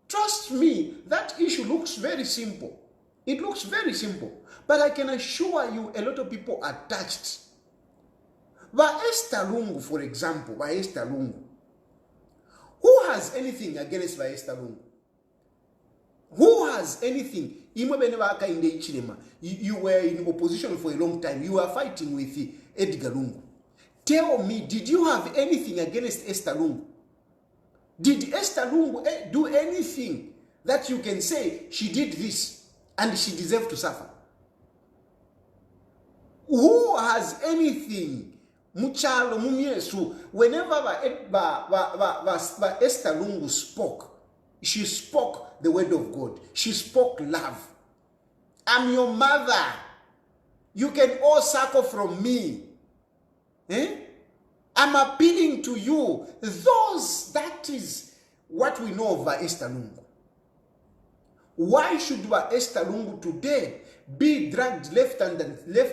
B: Trust me, that issue looks very simple. It looks very simple. But I can assure you, a lot of people are touched. Esther Lungu, for example, Esther Lungu. Who has anything against Esther Lungu? Who has anything? You were in opposition for a long time. You were fighting with Edgar Lungu. Tell me, did you have anything against Esther Lungu? Did Esther Lungu do anything that you can say she did this and she deserved to suffer? Who has anything? Muchalo, Mumiesu, whenever Esther Lungu spoke, she spoke the word of God. She spoke love. I'm your mother. You can all suckle from me. I'm appealing to you. That is what we know of Esther Lungu. Why should Esther Lungu today be dragged left,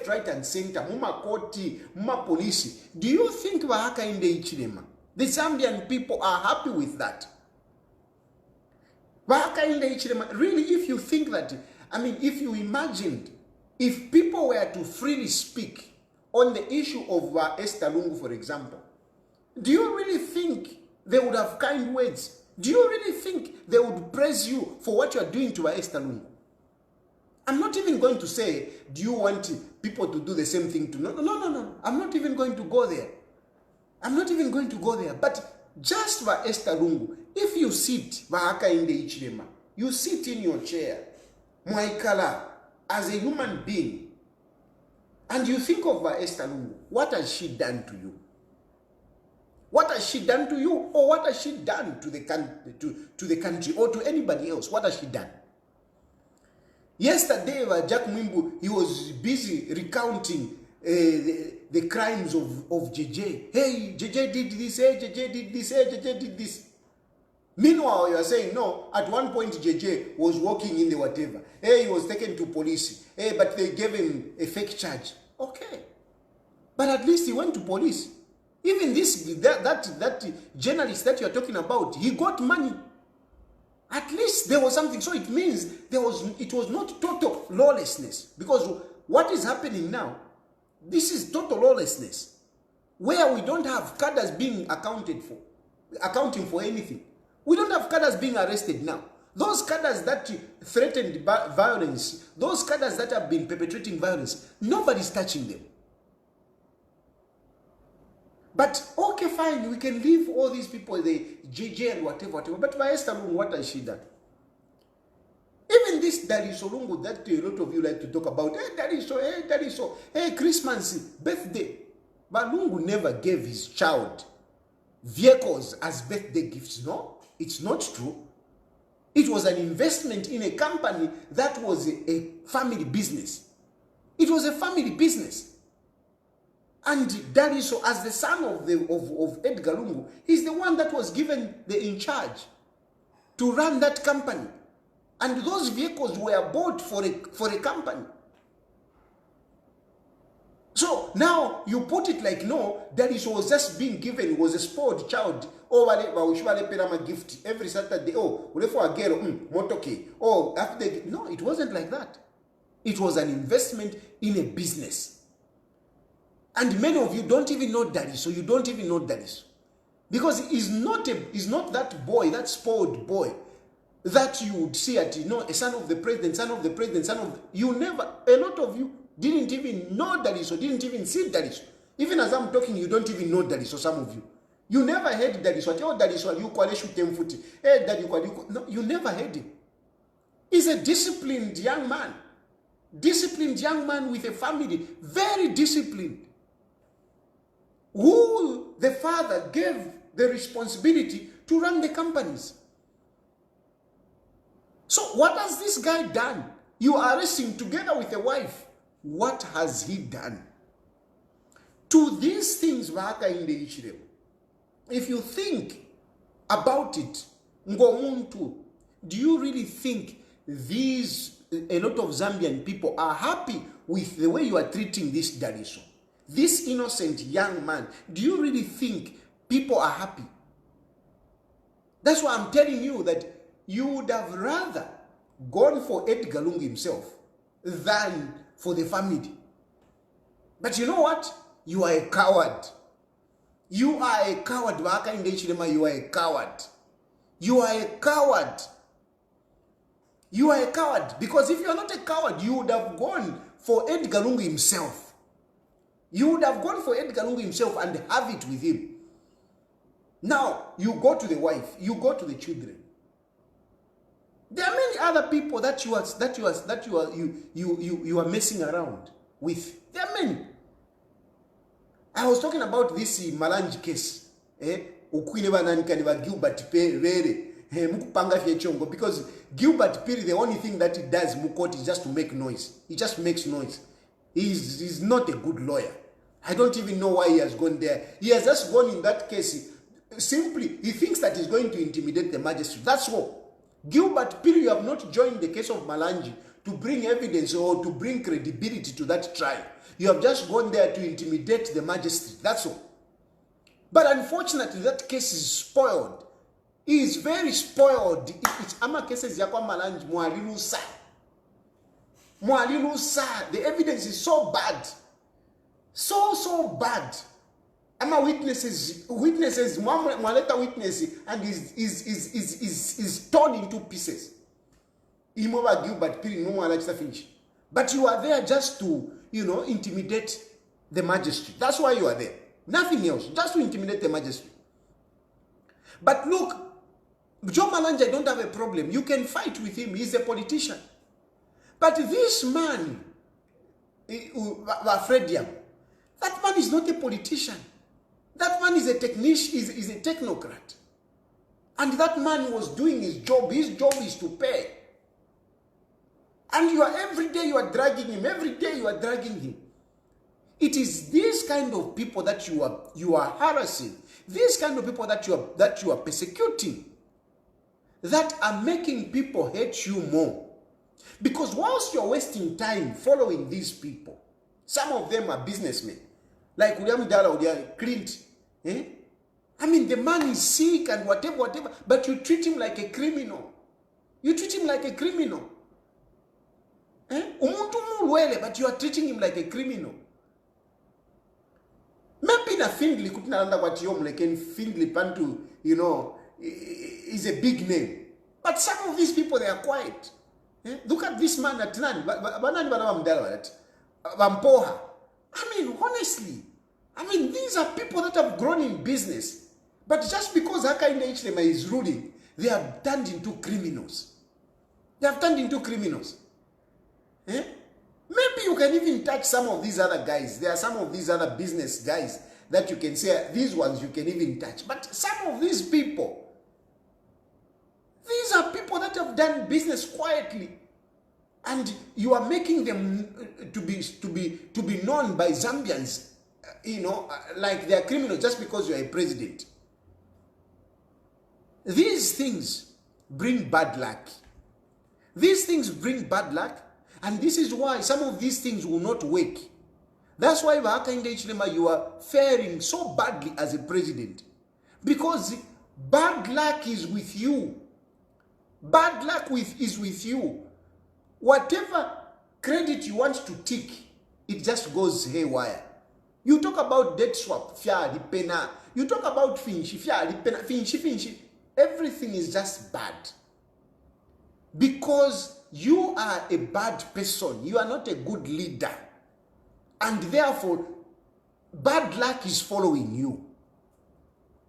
B: right, and center? Muma koti, muma police. Do you think the Zambian people are happy with that? Really, if you think that, if you imagined, if people were to freely speak on the issue of Esther Lungu, for example, do you really think they would have kind words? Do you really think they would praise you for what you are doing to Esther Lungu? I'm not even going to say, do you want people to do the same thing to... No. I'm not even going to go there. I'm not even going to go there. But just for Esther Lungu, if you sit, you sit in your chair, Mwaikala, as a human being, and you think of Esther Lungu, what has she done to you? What has she done to you? Or what has she done to the country or to anybody else? What has she done? Yesterday, Jack Mwimbu, he was busy recounting the crimes of JJ. Hey, JJ did this, hey, JJ did this, hey, JJ did this. Meanwhile, you are saying, no, at one point JJ was walking in the whatever. Hey, he was taken to police. Hey, but they gave him a fake charge. Okay. But at least he went to police. Even that journalist that you are talking about, he got money. At least there was something. So it means it was not total lawlessness. Because what is happening now, this is total lawlessness. Where we don't have cadres being accounting for anything. We don't have cadres being arrested now. Those cadres that threatened violence, those cadres that have been perpetrating violence, nobody's touching them. But okay, fine, we can leave all these people, the JJ and whatever. But by Esther Lungu, what has she done? Even this Dariso Lungu that a lot of you like to talk about, hey, Christmas, birthday. But Lungu never gave his child vehicles as birthday gifts. No, it's not true. It was an investment in a company that was a family business. It was a family business. And Dariso, as the son of Edgar Lungu, is the one that was given the in charge to run that company. And those vehicles were bought for a company. So now you put it like, no, Dariso was just being given, was a spoiled child. Oh, a gift every Saturday. Oh, for a girl, motoke. Oh, after no, it wasn't like that. It was an investment in a business. And many of you don't even know Dariso. You don't even know Dariso. Because he's not that boy, that spoiled boy that you would see at, a son of the president, you never, a lot of you didn't even know Dariso, didn't even see Dariso. Even as I'm talking, you don't even know Dariso, some of you. You never heard Dariso. Oh, Dariso, you call it. Hey, Dariso, no, you never heard him. He's a disciplined young man. Disciplined young man with a family. Very disciplined. Who the father gave the responsibility to run the companies. So what has this guy done? You are arresting together with a wife. What has he done? To these things, if you think about it, do you really think a lot of Zambian people are happy with the way you are treating this Dariso? This innocent young man, do you really think people are happy? That's why I'm telling you that you would have rather gone for Edgar Lungu himself than for the family. But you know what? You are a coward. You are a coward. You are a coward. You are a coward. You are a coward. Because if you are not a coward, you would have gone for Edgar Lungu himself. You would have gone for Edgar Lungu himself and have it with him. Now, you go to the wife, you go to the children. There are many other people that you are messing around with. There are many. I was talking about this Malanji case. Gilbert Perry. Because Gilbert Perry, the only thing that he does, Mukoti, is just to make noise. He just makes noise. He's not a good lawyer. I don't even know why he has gone there. He has just gone in that case. Simply, he thinks that he's going to intimidate the magistrate. That's all. Gilbert Perry, you have not joined the case of Malanji to bring evidence or to bring credibility to that trial. You have just gone there to intimidate the magistrate. That's all. But unfortunately, that case is spoiled. He is very spoiled. It's ama cases yakwa Malanji mwalilusa. The evidence is so bad. So bad. Ama witnesses, mwaleta witnesses, and is torn into pieces. But you are there just to, intimidate the magistrate. That's why you are there. Nothing else. Just to intimidate the magistrate. But look, Joe Malanja, don't have a problem. You can fight with him. He's a politician. But this man, Frediam, that man is not a politician. That man is a technician, is a technocrat. And that man was doing his job. His job is to pay. And every day you are dragging him. Every day you are dragging him. It is these kind of people that you are harassing, these kind of people that you are persecuting, that are making people hate you more. Because whilst you're wasting time following these people, some of them are businessmen, like William Dala, Clint. I mean, the man is sick and whatever, but you treat him like a criminal. You treat him like a criminal. But you are treating him like a criminal. Maybe na Findley couldn't understand what you like in Findley Pantu, is a big name. But some of these people, they are quiet. Look at this man at Nan. Vampoha. I mean, honestly, these are people that have grown in business. But just because Hakainde Hichilema is ruling, they have turned into criminals. They have turned into criminals. Maybe you can even touch some of these other guys. There are some of these other business guys that you can say, these ones you can even touch. But some of these people, these are people that have done business quietly. And you are making them to be known by Zambians, like they are criminals just because you are a president. These things bring bad luck. These things bring bad luck. And this is why some of these things will not work. That's why Hakainde Hichilema, you are faring so badly as a president. Because bad luck is with you. Bad luck is with you. Whatever credit you want to tick, it just goes haywire. You talk about debt swap, pena. You talk about Finchi. Everything is just bad. Because you are a bad person. You are not a good leader. And therefore, bad luck is following you.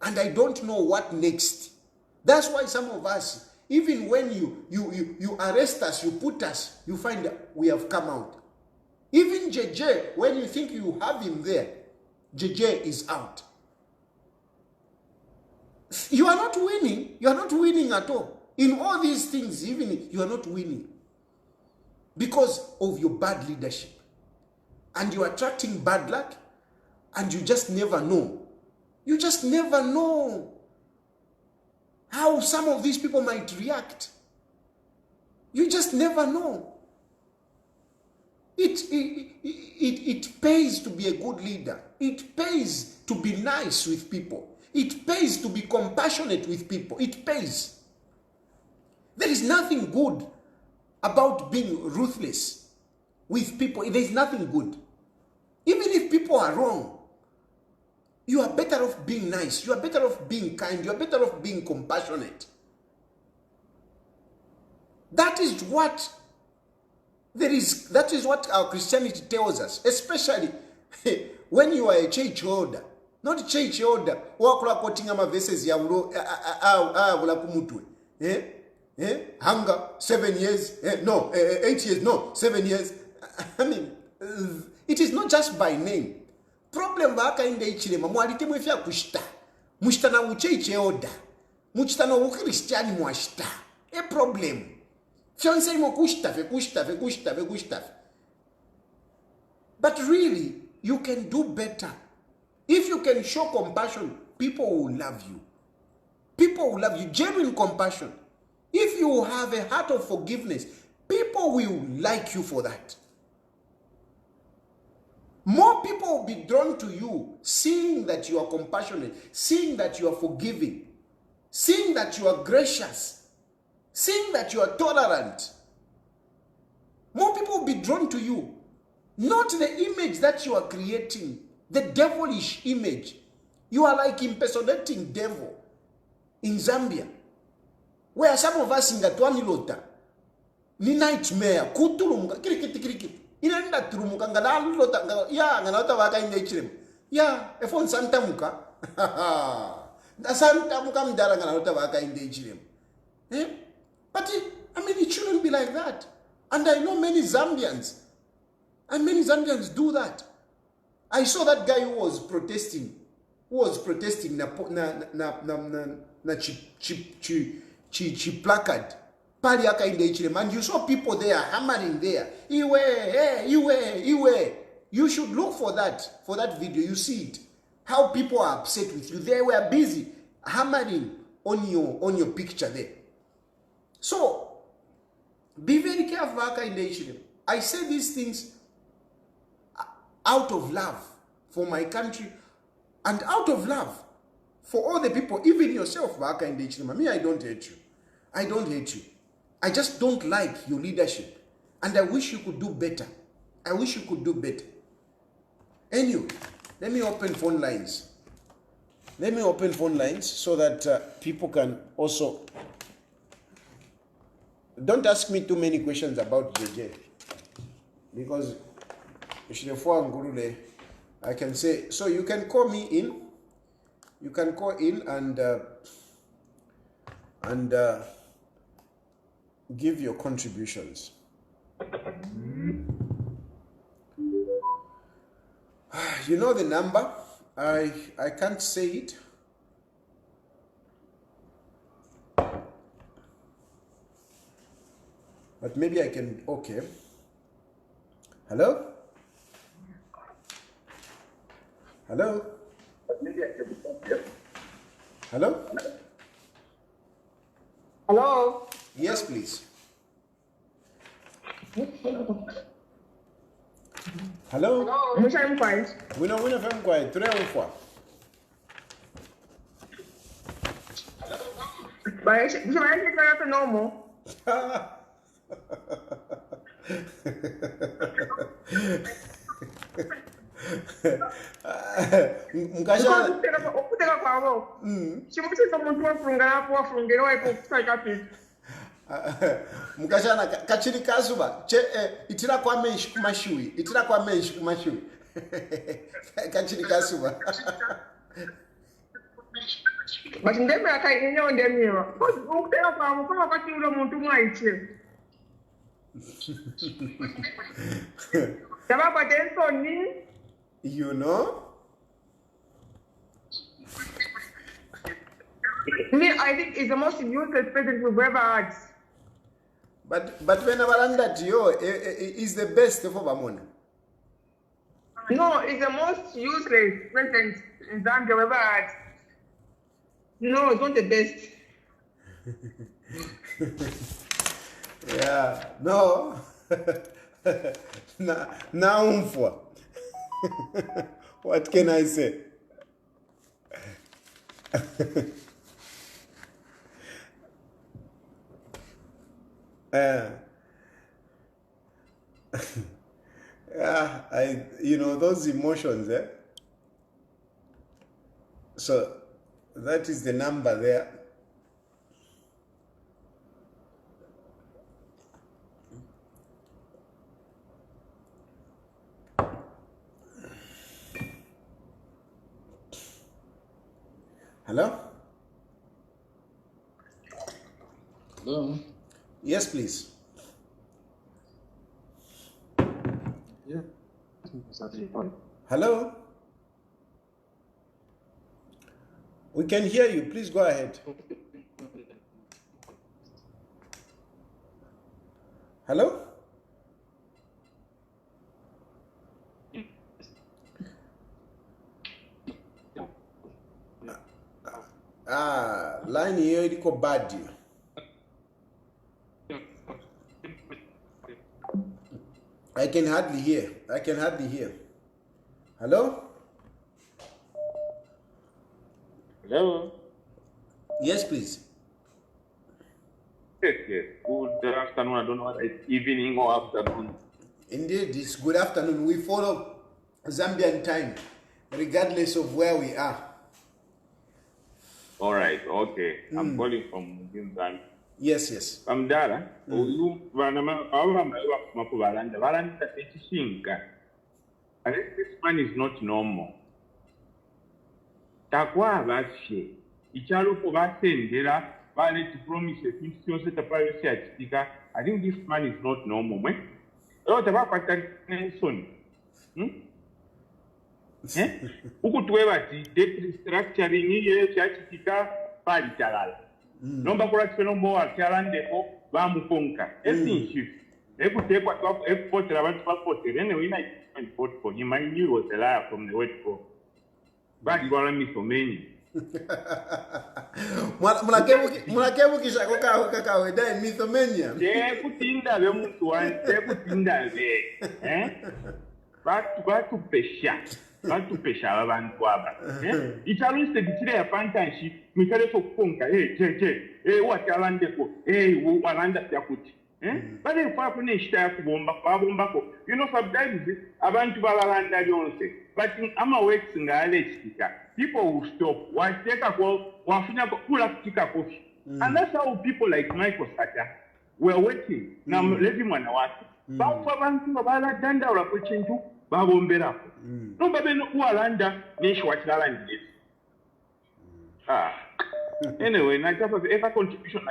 B: And I don't know what next. That's why some of us, even when you arrest us, you put us, you find that we have come out. Even JJ, when you think you have him there, JJ is out. You are not winning. You are not winning at all. In all these things, even you are not winning. Because of your bad leadership. And you are attracting bad luck. And you just never know. You just never know how some of these people might react. You just never know. It pays to be a good leader. It pays to be nice with people. It pays to be compassionate with people. It pays. There is nothing good about being ruthless with people. There is nothing good. Even if people are wrong, you are better off being nice. You are better off being kind. You are better off being compassionate. That is what our Christianity tells us, especially when you are a church holder. Not church holder. Wakula quoting ama verses ya wula kumutwe. Hunger, 7 years. 8 years. No, 7 years. I mean, it is not just by name. Problem ba Hakainde Hichilema mwalite mwefya kushita. Mushita na church holder. Mushita na ukristiani mwashita. A problem. Fiancé mo kushita. But really, you can do better. If you can show compassion, people will love you. People will love you. Genuine compassion. If you have a heart of forgiveness, people will like you for that. More people will be drawn to you, seeing that you are compassionate, seeing that you are forgiving, seeing that you are gracious, seeing that you are tolerant. More people will be drawn to you. Not the image that you are creating, the devilish image. You are like impersonating devil in Zambia, where some of us in Gatwani Lota, ni nightmare, kutulunga, kirikiti. Inaenda turumuka ngana lota ya ngana lota Hakainde Hichilema. Ya, efon santa muka. Da santa muka mdara ngana lota Hakainde Hichilema. But it shouldn't be like that. And I know many Zambians. And many Zambians do that. I saw that guy who was protesting. Na placard. Pali Hakainde Hichilema. And you saw people there hammering there. Iwe. You should look for that video. You see it. How people are upset with you. They were busy hammering on your picture there. So, be very careful. I say these things out of love for my country and out of love for all the people, even yourself. Me, I don't hate you. I don't hate you. I just don't like your leadership. And I wish you could do better. I wish you could do better. Anyway, let me open phone lines. Let me open phone lines so that people can also... Don't ask me too many questions about JJ. Because I can say... So you can call me in. You can call in and give your contributions. You know the number. I can't say it. But maybe I can. Okay. Hello? Hello? Hello?
C: Hello?
B: Yes, please. Hello?
C: I'm quiet.
B: We know I'm quiet. 3 or 4.
C: But you are normal.
B: Mkasha Mkashana kachiri kazuba itira kwa menshi kumashui kachiri kazuba
C: but ndeme akainyo ndemira ukutera kwa mukoma kwati ulo muntu mwaiche Tababa Densoni.
B: You know?
C: Me, I think it's the most useless president we've ever had.
B: But when Abalanda Tio is the best for Bamona.
C: No, it's the most useless president in Zambia we've ever had. No, it's not the best.
B: Yeah, no. Now for what can I say? Yeah, those emotions, eh? So that is the number there. Hello?
D: Hello?
B: Yes, please.
D: Yeah.
B: Hello? We can hear you. Please go ahead. Hello? Line here iko bad. I can hardly hear. Hello?
E: Hello?
B: Yes, please.
E: Yes. Good afternoon. I don't know whether it's evening or afternoon.
B: Indeed, it's good afternoon. We follow Zambian time, regardless of where we are.
E: All right, okay. I'm calling from Zambia.
B: Yes.
E: I'm Dara. I think this man is not normal. Takwa bashe. Ichalo ko basendera, bale to promise institution set up research. I think this man is not normal, man. Oh, tabapata Nelson. Ukutwewa ti debt restructuring ye chachitika pali chalala. Nomba kula chifeno moa chalande ko bamukonka. Esinchi. Anyway, I didn't vote for him. I knew he was a liar from the word go. But you got me so many.
B: Mulakebu kisha koka weda mythomania.
E: Kutinda we mtu ante kutinda we. Batu pesha abantu aba. Ichaluse bitire ya pantanshi mikale so kukonka watalande ko walanda yakuti. But if I finish that bomba, you know, sometimes abantu balalanda yonse. But I'm awake people will stop. Why take a call? Pull up coffee. And that's how people like Michael Sata were waiting. Now let him one what. But for bantu babala danda or apochintu babombera. No babe no walanda nish watalanda. Anyway, every contribution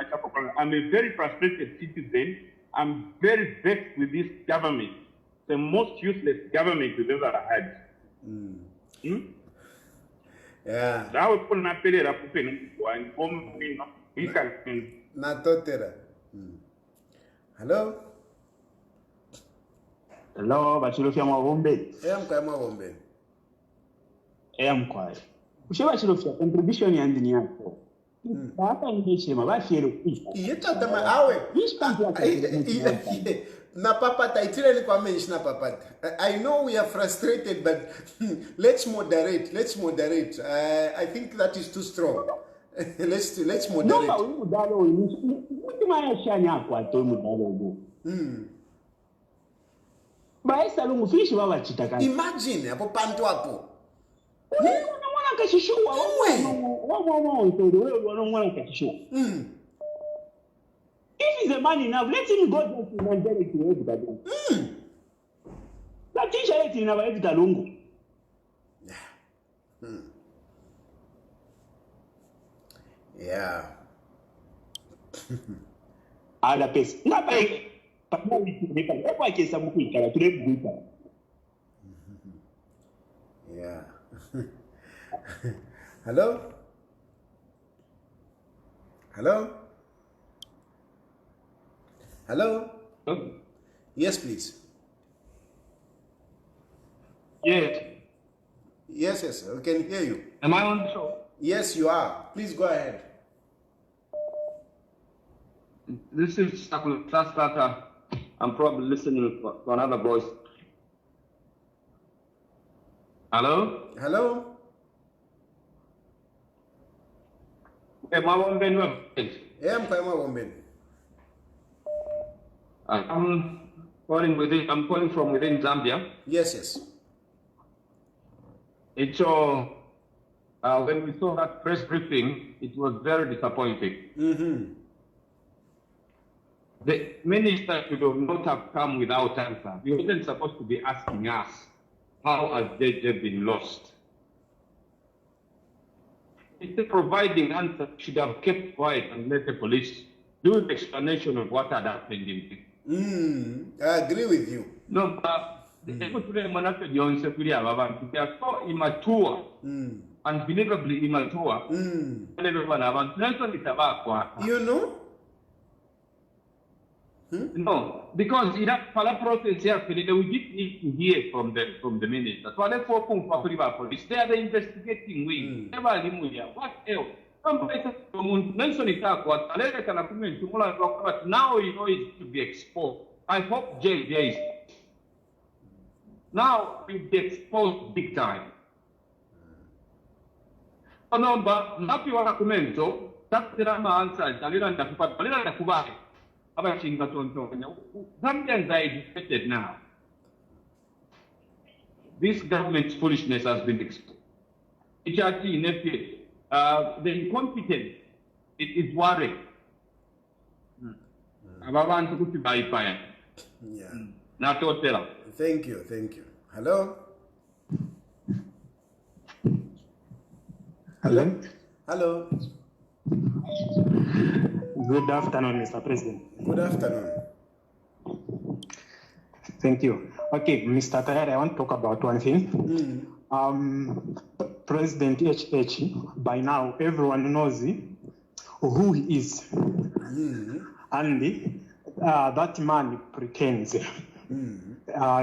E: I'm a very frustrated citizen. I'm very vexed with this government. The most useless government we've ever had.
B: Yeah.
E: That was put up
B: Natotera. Hello?
F: Hello, Bachilo Fiamma Bombe.
B: Bombe.
F: Mkwai. Ushewa chilo fia contribution ya ndini yako. Hata ndishema bashiro kufa.
B: Yeta dama awe. Na papata itireni kwa mention na papata. I know we are frustrated, but let's moderate. I think that is too strong. let's moderate.
F: No, mudalo ni mtima shanya kwa to mudalo go. Baisa lungu fishi baba chitaka.
B: Imagine hapo panto hapo.
F: Kashishua if he's a man enough, let him go to Nigeria to everybody. That teacher is in our editor lungu.
B: Yeah.
F: Ala pesa. Ngapai Ewa kesa mkuikala tulebuita.
B: Yeah. Hello? Hello? Hello?
G: Hello?
B: Yes, please.
G: Yes.
B: Yes, we can hear you.
G: Am I on the show?
B: Yes, you are. Please go ahead.
G: This is Sakula. I'm probably listening to another voice. Hello?
B: Hello?
G: Am I on the I'm calling from within Zambia.
B: Yes.
G: It's when we saw that press briefing, it was very disappointing. The minister should not have come without answer. He wasn't supposed to be asking us, how has JJ been lost? Instead of providing answers, should have kept quiet and let the police do the explanation of what had happened in it.
B: I agree with you.
G: No, but they are so immature, unbelievably immature.
B: You know?
G: No, because in that process here, we did need to hear from the minister. So let's focus on police. They are the investigating wing. What else? Now you know it's to be exposed. I hope JJ is now will be exposed big time. No, but not you want to comment. So that's the answer. Zambians are educated now. This government's foolishness has been exposed. The incompetence, it is worrying.
B: Yeah. Thank you. Hello? Hello?
F: Good afternoon, Mr. President.
B: Good afternoon.
F: Thank you. Okay, Mr. Tayali, I want to talk about one thing. President HH, by now everyone knows who he is. And that man pretends.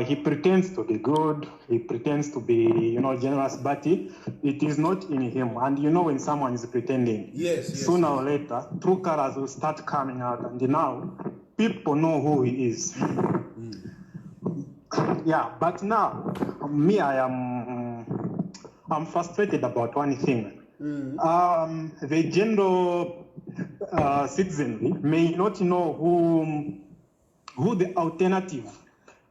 F: He pretends to be good. He pretends to be, generous, but it is not in him. And when someone is pretending, sooner or later, true colors will start coming out. And now, people know who he is. Yeah, but now, me, I'm frustrated about one thing. The general citizenry may not know who the alternative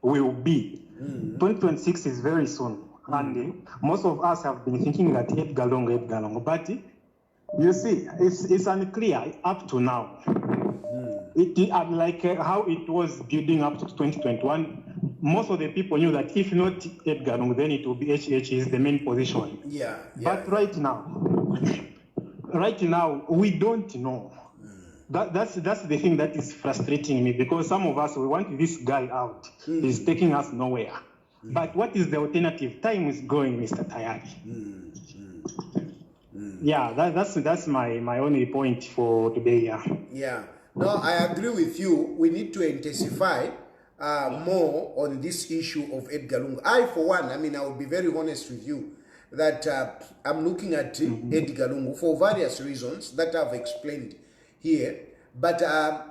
F: will be. 2026 is very soon, and most of us have been thinking that Edgar Lungu, but you see, it's unclear up to now. It like how it was building up to 2021. Most of the people knew that if not Edgar Lungu, then it will be HH is the main position. But right now, we don't know. That's the thing that is frustrating me, because some of us, we want this guy out. He's taking us nowhere. But what is the alternative? Time is going, Mr. Tayali. Yeah, that's my only point for today.
B: Yeah. No, I agree with you. We need to intensify more on this issue of Edgar Lungu. I, for one, I will be very honest with you that I'm looking at Edgar Lungu for various reasons that I've explained here. But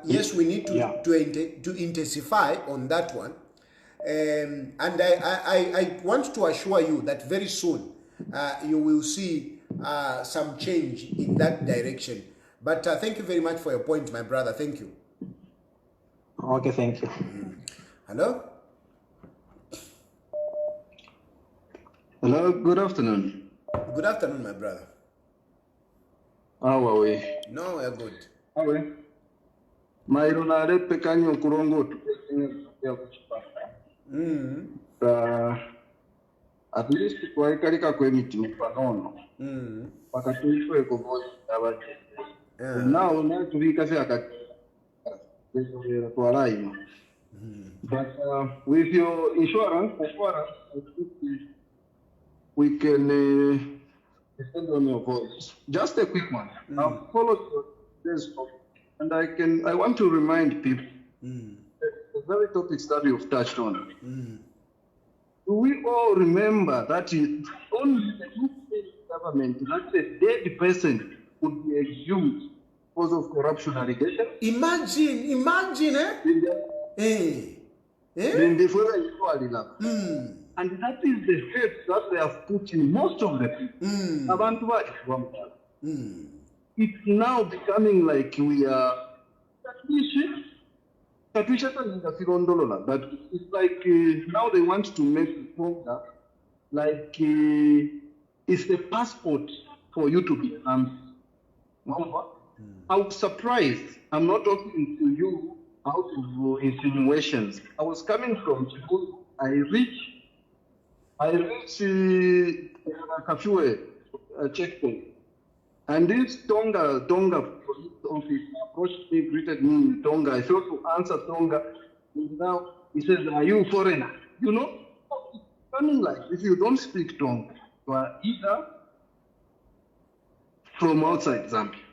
B: yes, we need to intensify on that one. And I want to assure you that very soon you will see some change in that direction. But thank you very much for your point, my brother. Thank you.
F: Okay, thank you.
B: Hello?
H: Hello, good afternoon.
B: Good afternoon, my brother.
H: How are we?
B: No, we're good.
H: How are we? Mairunare pekanyo kurongo at least kwa ikarika kwe miti mpanono pakatuishwe kuvoji abati now tubika se akati twalaima but with your insurance we can depend on your voice. Just a quick one. I've followed this topic, and I want to remind people the very topics that you've touched on. Do we all remember that it's only the UK government that a dead person would be exhumed because of corruption allegations?
B: Imagine,
H: And that is the faith that they have put in most of the people. It's now becoming like we are but it's like now they want to make it like it's a passport for you to be I was surprised. I'm not talking to you out of insinuations. I was coming from Chibuku. I reached Kafue checkpoint, and this Tonga police officer approached me, greeted me in Tonga. I thought to answer Tonga, and now he says, "Are you a foreigner?" It's coming like if you don't speak Tonga, you are either from outside Zambia,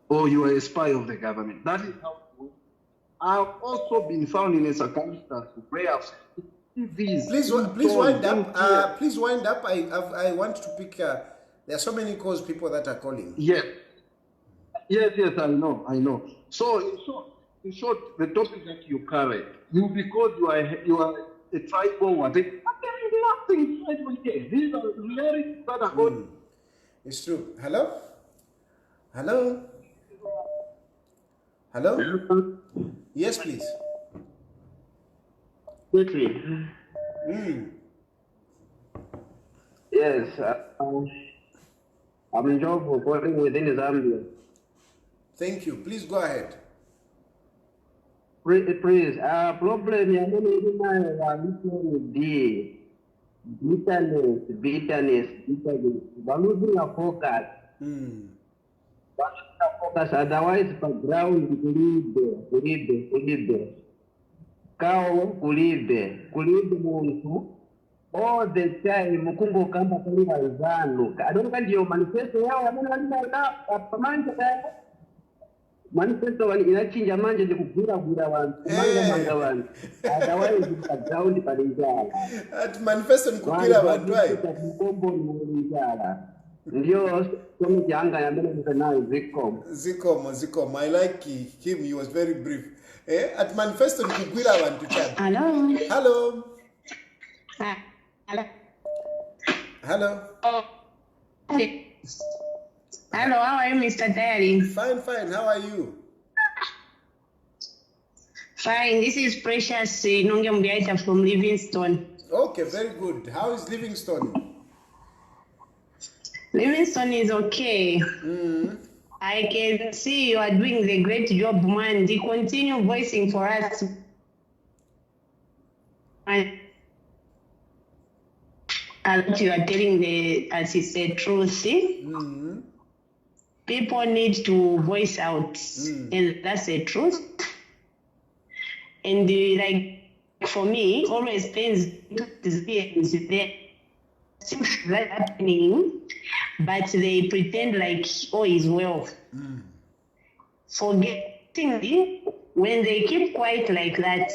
H: or you are a spy of the government. That is how it works. I've also been found in a circumstance where I've
B: Please wind up. Please wind up. I want to pick. There are so many calls, people that are calling.
H: Yes. I know. So in short, the topic that you carry, because you are a tribal one. But there is nothing tribal here. These are lyrics that are good.
B: It's true. Hello. Yes, please.
I: Quickly. Yes, I'm in job for calling within Zambia.
B: Thank you. Please go ahead.
I: Please, problem ya bitterness. We're losing our focus. Otherwise, background kulibe. Kao kulibe muntu all the time mukungo kamba kali bazanu. I don't know ndio manifesto yao yamena pamanja manifesto wani inachinja manje ndikugura vantu manga vantu otherwise background pali njala
B: At manifesto nikugwira vantu ayi
I: mukombo ni njala ndio komiti yanga yamene mtanayo
B: zikomo I like him, he was very brief. At manifesto nikugwira vantu chani. Hello.
C: Hello, how are you, Mr. Tayali?
B: Fine, how are you?
C: Fine, this is Precious Nonge Mbiaita from Livingstone.
B: Okay, very good. How is Livingstone?
C: Livingstone is okay. I can see you are doing the great job, man. Continue voicing for us. And you are telling as you said, truth. People need to voice out, and that's the truth. And like for me, always things there things that happening, but they pretend like all is well. Forgetting when they keep quiet like that,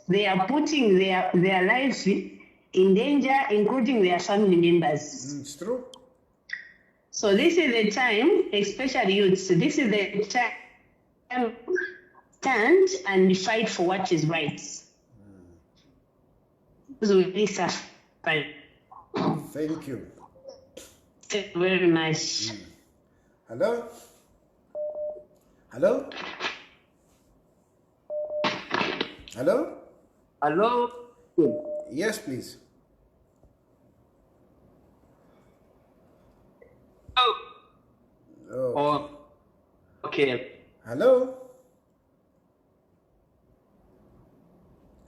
C: they are putting their life in danger, including their family members.
B: It's true.
C: So this is the time, especially youths, this is the time to stand and fight for what is right.
B: Thank you.
C: Thank you very much.
B: Hello? Yes, please.
G: Oh. Okay.
B: Hello?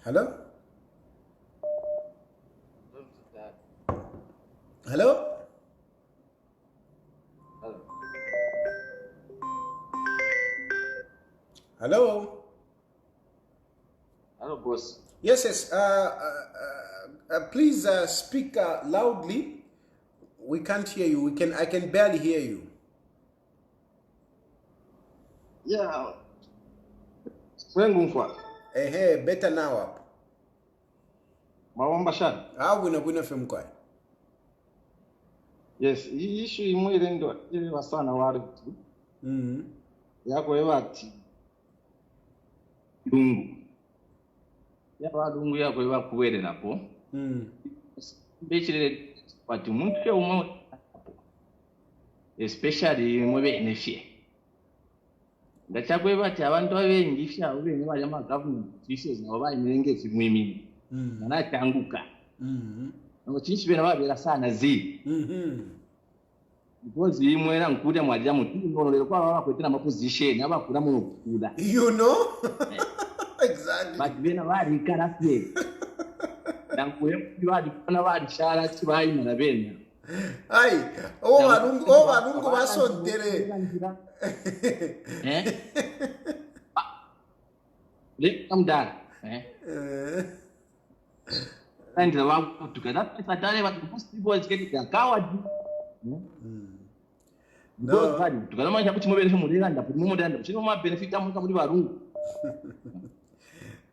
B: Hello?
G: Hello, boss.
B: Yes. Please speak loudly. We can't hear you. I can barely hear you.
H: Yeah. Wengumfwa.
B: Better now up.
H: Mawamba shad.
B: Wina femkwai.
H: Yes, issue imwe ndo ile wasana wali tu. Yako ewati.
G: Dungu. Yaba dungu yako eba kuwele napo. Bechile watu mke umo especially mwebe nefie. Ndachakwe bati abantu abengifya ube ne bali ama government issues nabo bayimengezi mwimini. Nana tanguka. Ngo chinchi bena babera sana zi. Because imwe na nkuda mwalira mutu ngololero kwa baba kwetena ma position abakura mu kuda.
B: You know? Exactly.
G: But bena bali karafye. Dankuye bali kona bali shara chibayi na bena.
B: Ai, barungu basontere.
G: Come down. And the one put together, if I tell you what most people is getting a coward. No, to go to put mobile from Muranda, put more than the benefit of Mutamu.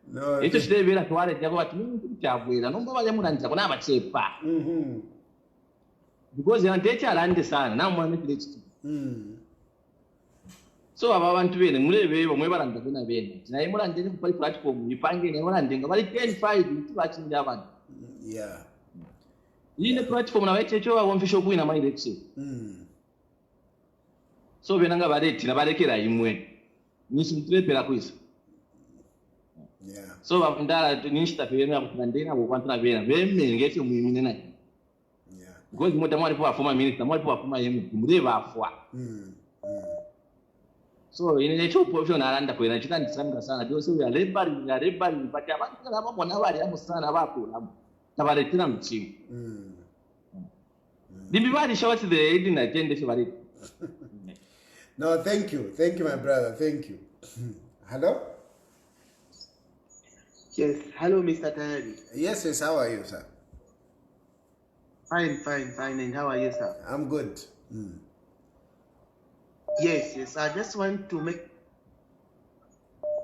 B: No,
G: it is very at what they got to have with a number of them and Sabanaba chepa. Because they are data and the sun, now one minute. So I want to be in Mule or Meva and the Vena. I want to play platform, you find it and think about it 10-5 to watching Java.
B: Yeah.
G: In the platform, I want to show Win a mind. So when I'm about it, Nabarekera, you win. Missing 3 Peraquis.
B: Yeah.
G: So I'm there to Nista Pena and then I will want to get you women.
B: Yeah.
G: Because more than one for my minute, more for my live for. So in a two portion around the Queen, and some son, those who are rebelling, but I want to have a son of Apu. Tabaretinam chief. Everybody showed the aid in attendance.
B: No, thank you. Thank you, my brother. Thank you. Hello?
J: Yes. Hello, Mr. Tayali.
B: Yes. How are you, sir?
J: Fine. And how are you, sir?
B: I'm good.
J: Yes. I just want to make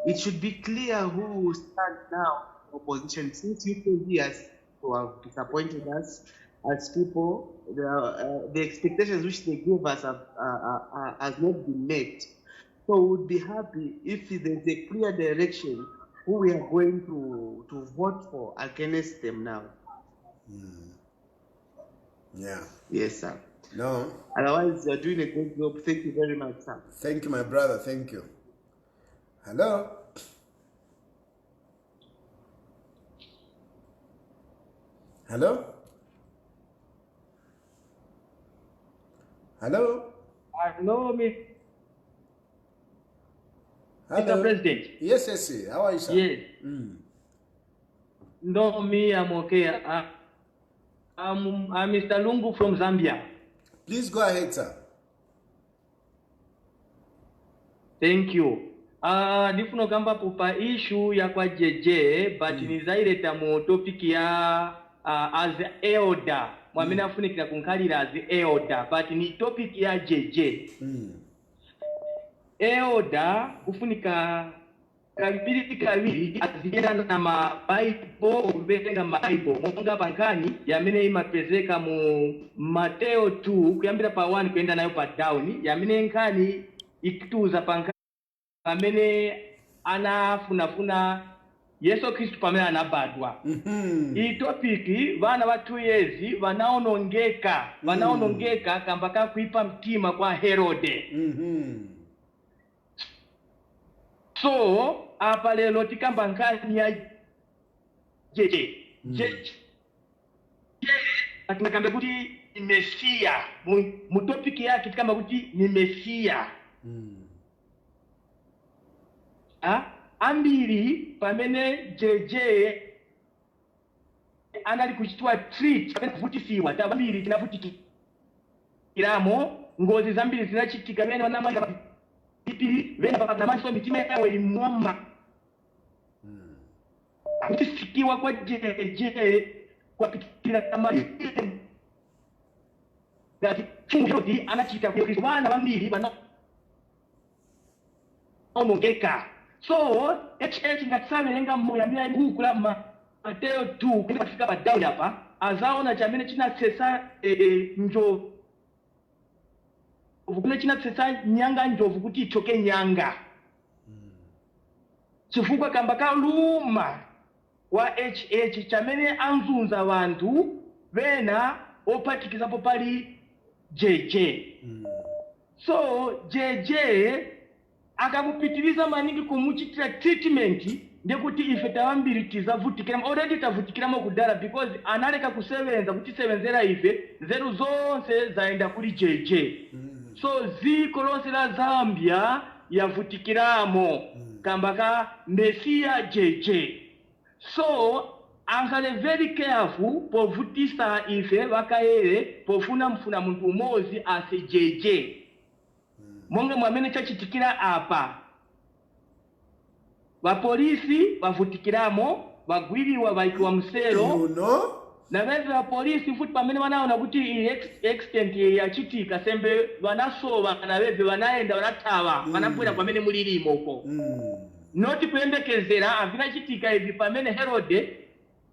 J: it should be clear who will stand now in opposition. Since you two years who have disappointed us as people, the expectations which they gave us has not been met. So we would be happy if there's a clear direction who we are going to vote for against them now.
B: Yeah.
J: Yes, sir.
B: No.
J: Otherwise, you're doing a good job. Thank you very much, sir.
B: Thank you, my brother. Thank you. Hello? Hello? Hello?
K: Hello, Mr.
B: Hello?
K: President.
B: Yes, yes. How are you, sir?
K: Yes. No, me, I'm okay. I'm Mr. Lungu from Zambia.
B: Please go ahead, sir.
K: Thank you. Ndifuna kamba pupa issue ya kwa JJ, but nizaileta mu topic ya as elder. Mwamene afunikira kunkalira as elder, but ni topic ya JJ. Elder kufunika kabiri azigenda na Bible, kubetenga Bible. Munga bankani yamene imapezeka mu Mateo 2 kuyambira pa 1 kwenda nayo pa down. Yamene nkani ikituza pankani amene anafunafuna Yesu Kristu pamene anabadwa. Iyi topic vana va 2 years vanaonongeka kamba ka kuipa mtima kwa Herode. So apa lelo tikamba nkani ya jeje atinakambe kuti ni Mesia mu topic yake tikamba kuti ni Mesia. Ambiri pamene JJ anali kuchitwa treat pamene kuvutisiwa tabambiri tinavutikiramo ngozi zambiri zinachitika pamene wanamanga pipiri vena papatana maso mitima yawo ilimwamba kutisikiwa kwa JJ kwa pikira kama ngati chungoti anachita kwa Kristo wana bambiri bana onongeka. So, ngatsamenenga moyambira ngukula Mateo 2 kwenda kufika pa down hapa azaona chamene chinasesa njovu kune chinasesa nyanga njovu kuti ichoke nyanga chifukwa kamba kaluma wa chamene anzunza vantu vena opatikizapo pali JJ. So JJ akamupitiriza maningi kumuchitira treatment ndekuti ife tawambiri tizavutikiramo already tavutikiramo kudala because analeka kusevenza kuti sevenzera ife nzeru zonse zaenda kuri JJ. So ziko lonse la Zambia yavutikiramo kamba ka Mesia JJ. So ankale very careful povutisa ife vakaere pofuna mfuna muntu umozi ase JJ. Monge mwamene chachitikira apa vapolisi vavutikiramo vagwiriwa vaikiwa msero na veve vapolisi futi pamene vanaona kuti extent yachitika sembe vanasova na veve vanaenda vanatava vanabwera pamene mulilimo uko noti kuyembekezera avinachitika ivi pamene Herode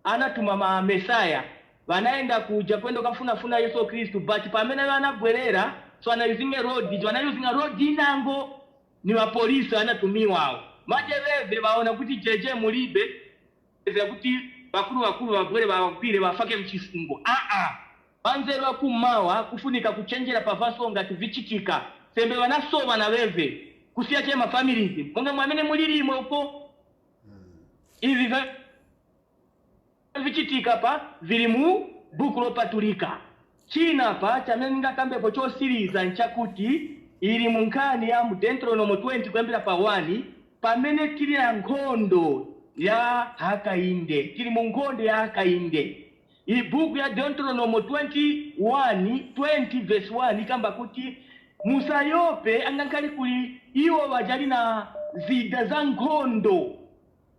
K: anatuma ma Mesaya vanaenda kuja kwenda kafunafuna Yesu Kristu but pamene vanabwerera so using a road inango ni wa polisi anatumiwa maje veve baona kuti JJ mulibe kuti bakuru babwere bakwire bafake mchifungo banzerwa kumawa kufunika kuchenjera pavaso ngati vichitika sembe vanasova na veve kusiya chema families monga mwamene mulilimo uko ivi vichitika pa vilimu buku lopatulika china pa chamene ngakambepo chosiriza nchakuti ili munkani ya Deuteronomy 20 kuyambira pa 1 pamene tili ya nkhondo ya Hakainde tili mu nkhondo ya Hakainde. Iyi buku ya Deuteronomy 20 verse 1 kamba kuti musayope angankali kuli iwo wajali na zida za nkhondo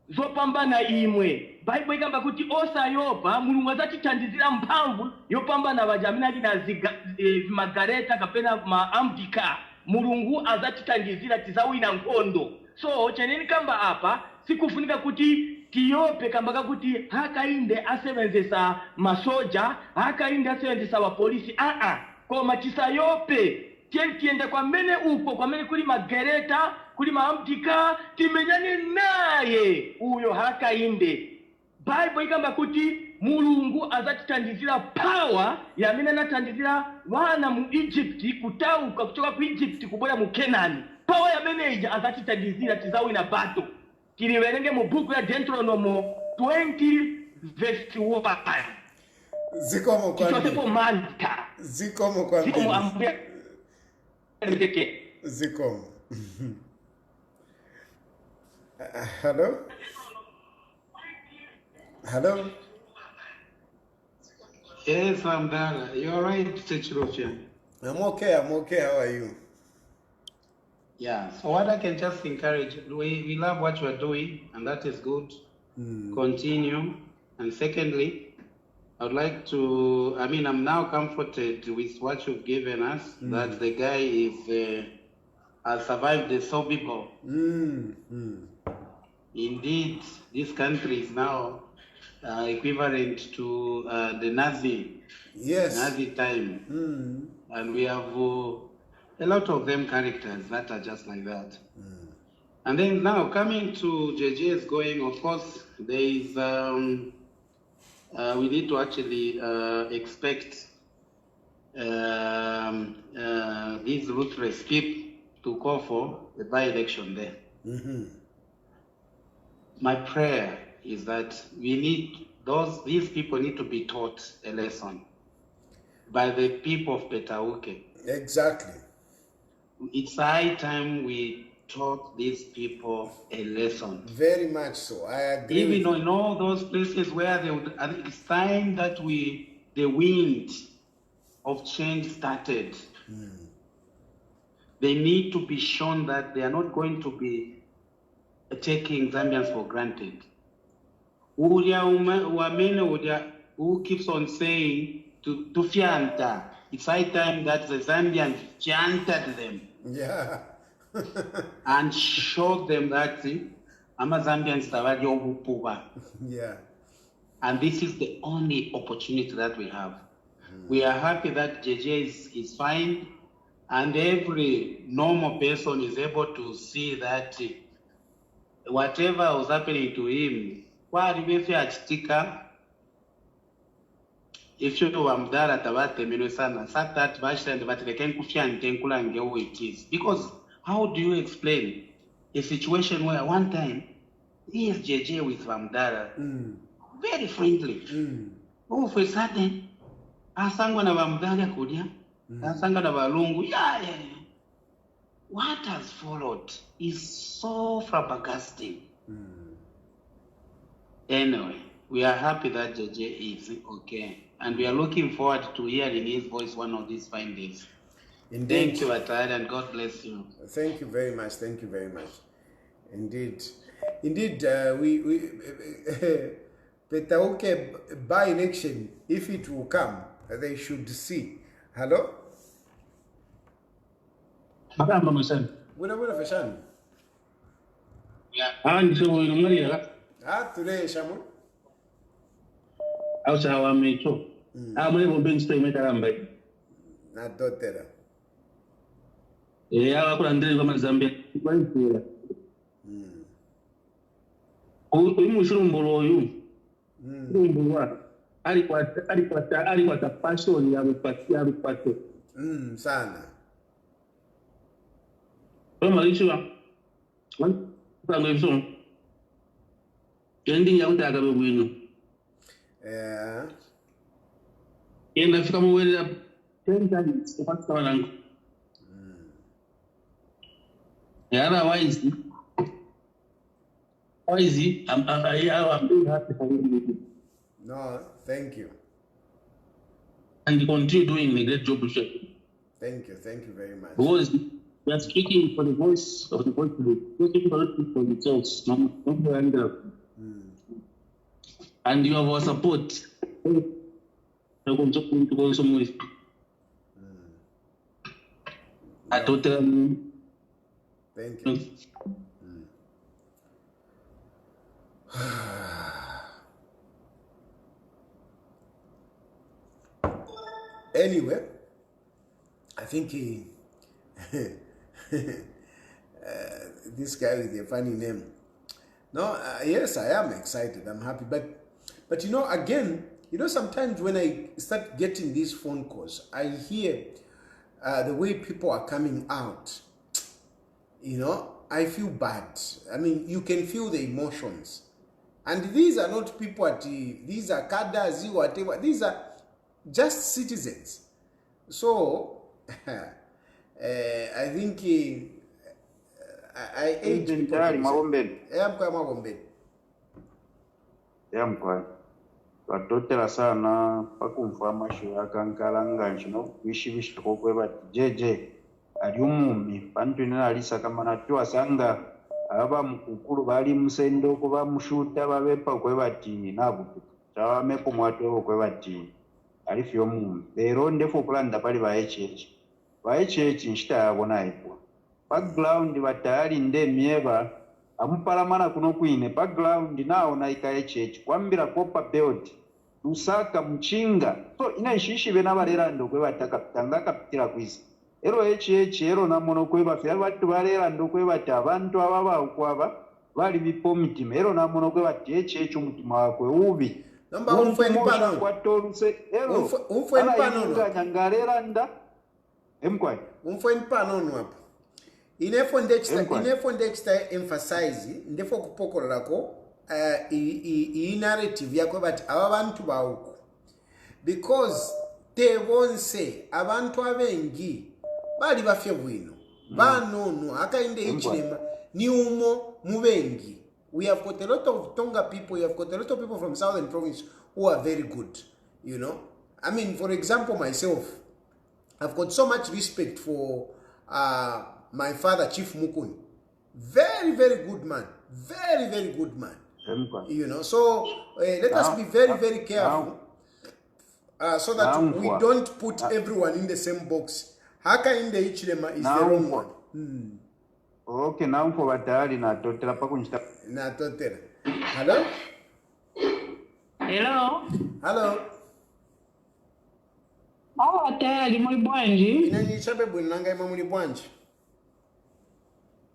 K: zopambana imwe. Bible ikamba kuti osayopa mulungu azatithandizira mphamvu yopambana vajamina ali na magareta kapena ma ambika mulungu azatithandizira tizawina nkhondo. So cheneni kamba apa sikufunika kuti tiyope kamba kakuti hakainde asebenzesa masoja, hakainde asebenzesa wa polisi. Koma tisayope. Tiende kwa mene uko, kwa mene kuli magereta, kuli maamtika, timenyane naye uyo hakainde. Bible ikamba kuti Mulungu azatitandizira power ya mine natandizira wana mu Egypt kutauka kutoka ku Egypt kuboya mu Canaan. Power ya manager azatitandizira tizawina battle. Kiliwerenge mu book ya Deuteronomy 20 verse 1.
B: Zikomo kwa Zikomo. Hello? Hello?
L: Yes, I'm Banda. You're right, Techrofia.
B: I'm okay. How are you?
L: Yeah, so what I can just encourage, we love what you're doing, and that is good. Continue. And secondly, I would like to, I'm now comforted with what you've given us, that the guy has survived the Sobibo. Indeed, this country is now equivalent to the Nazi time. And we have a lot of them characters that are just like that. And then now coming to JJ's going, of course, there is, we need to actually expect these ruthless people to call for the by-election there. My prayer is that we need these people need to be taught a lesson by the people of Petauke.
B: Exactly.
L: It's high time we taught these people a lesson.
B: Very much so. I agree.
L: Even in all those places where it's time that the wind of change started. They need to be shown that they are not going to be taking Zambians for granted. Who keeps on saying to fianta, it's high time that the Zambians chanted them.
B: Yeah.
L: And showed them that Zambians are.
B: Yeah.
L: And this is the only opportunity that we have. We are happy that JJ is fine, and every normal person is able to see that whatever was happening to him, if you were mdala tabate mino sana, sat that bashand but they can kufia and tenkula and go it is. Because how do you explain a situation where one time he is JJ with Vamdara, very friendly. All of a sudden, asangwa na Vamdara kudia, asangwa na Valungu, yeah. What has followed is so flabbergasting. Anyway, we are happy that JJ is okay. And we are looking forward to hearing his voice one of these fine days.
B: Indeed.
L: Thank you, Atad, and God bless you.
B: Thank you very much. Thank you very much. Indeed. Indeed, Petauke by-election, if it will come, they should see. Hello? Buena fashion.
G: Yeah.
B: Today, Shamu.
G: How me too. I'm able to stay with Arambe.
B: Not daughter.
G: Yeah, I could under Zambia. Umushrumbolo you. Alipata passion ya mpate.
B: Sana.
G: Kama hicho. Kama hicho. Kendi ya utaka bwino.
B: Yeah.
G: Inafika mwele 10 times kupata wanangu. Otherwise, I'm very happy for you.
B: No, thank you.
G: And you continue doing a great job, Bishop.
B: Thank you very much.
G: Because we are speaking for the voice of the voiceless. We are speaking for themselves, and you have our support. I totally.
B: Thank you. Anyway, I think this guy with a funny name. No, yes, I am excited. I'm happy. But you know, again, you know, sometimes when I start getting these phone calls, I hear the way people are coming out. You know, I feel bad. I mean, you can feel the emotions. And these are not people these are cadres, whatever. These are just citizens. So, I think I age people.
M: Watotera sana pakumva amashu akankalanga nchino wishiwishi kokweba jeje ali umumi pantu ina alisa kama natu asanga aba mukukulu bali musendo kuba mushuta babepa kweba ti nabutu tawa mepo mwatu kweba ti alifi omumi lero ndefo kulanda pali ba HH nshita yabona ipo background batayali nde mieba amupalamana kuno kwine background nao na ika HH kwambira kopa build Lusaka mchinga so ina ishishi bena barera ndo kwe batakapitanga kapitira kwisi ero HH ero namono kwe bafya batu barera ndo kwe bati abantu ababa ukwaba bali bipomitima ero namono kwe bati HH umutima wakwe ubi
B: namba umfweni pano
M: kwa toruse ero
B: umfweni pano
M: nyangarera nda emkwai
B: umfweni pano hapo inefo ndexta emphasize ndefo kupokolako i narrative yako but abantu bauko because tebonse abantu abengi bali bafye bwino banono akainde ichilema ni umo mubengi. We have got a lot of Tonga people, we have got a lot of people from Southern Province who are very good, you know. I mean, for example, myself, I've got so much respect for my father, Chief Mukuni. Very, very good man. Very, very good man. You know, so let us be very, very careful so that we don't put everyone in the same box. Haka in the Ichilema is the wrong one.
M: Okay, now for Batali na totera pakunchita.
B: Na totera. Hello?
C: Hello?
B: Hello?
C: Oh, Tayali, muli bwanji?
B: Ina nishabe bwinanga ima muli bwanji?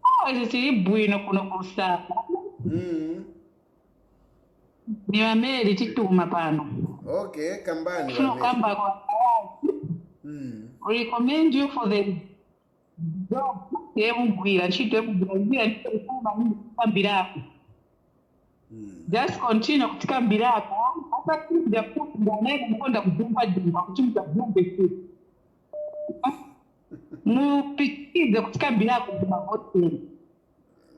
C: Oh, isi siri bwino kuno kusaka. Ni wameli tituma pano.
B: Okay, kambani
C: wameli. Kamba kwa we recommend you for the job. Just continue kutikambira hapo. Hata kuja kuja naye mkonda kujumba jumba kuchimba jumbe tu. Mupitize kutikambira hapo kwa hotel.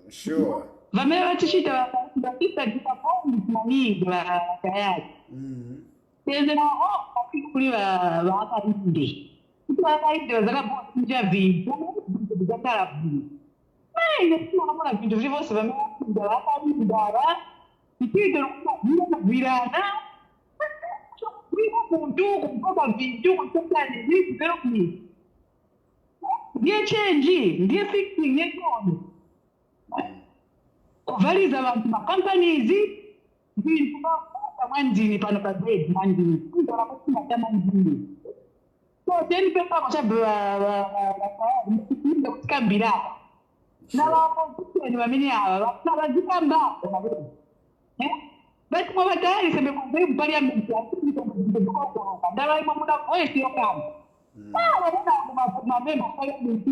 B: Sure.
C: Vamela tishita bakita dipaponi mani la Tayali. Teze na kuli ba ndi. Ndio zaka nje vipi? Ndio Mas não é vídeo de você vai me dar e que não virada com vídeo com tudo pelo que dia change dia fixing dia como ovaliza abantu ma companies vintu kwa mandini pano pa grade mandini ndio nakusema kama mandini so teni pepa kwa sababu ndio kukambira na wakonzeni wamini hawa na wazikamba basi kwa Tayali sema kwa parliament ya ndawa imo muda kwa sio kama wana member parliament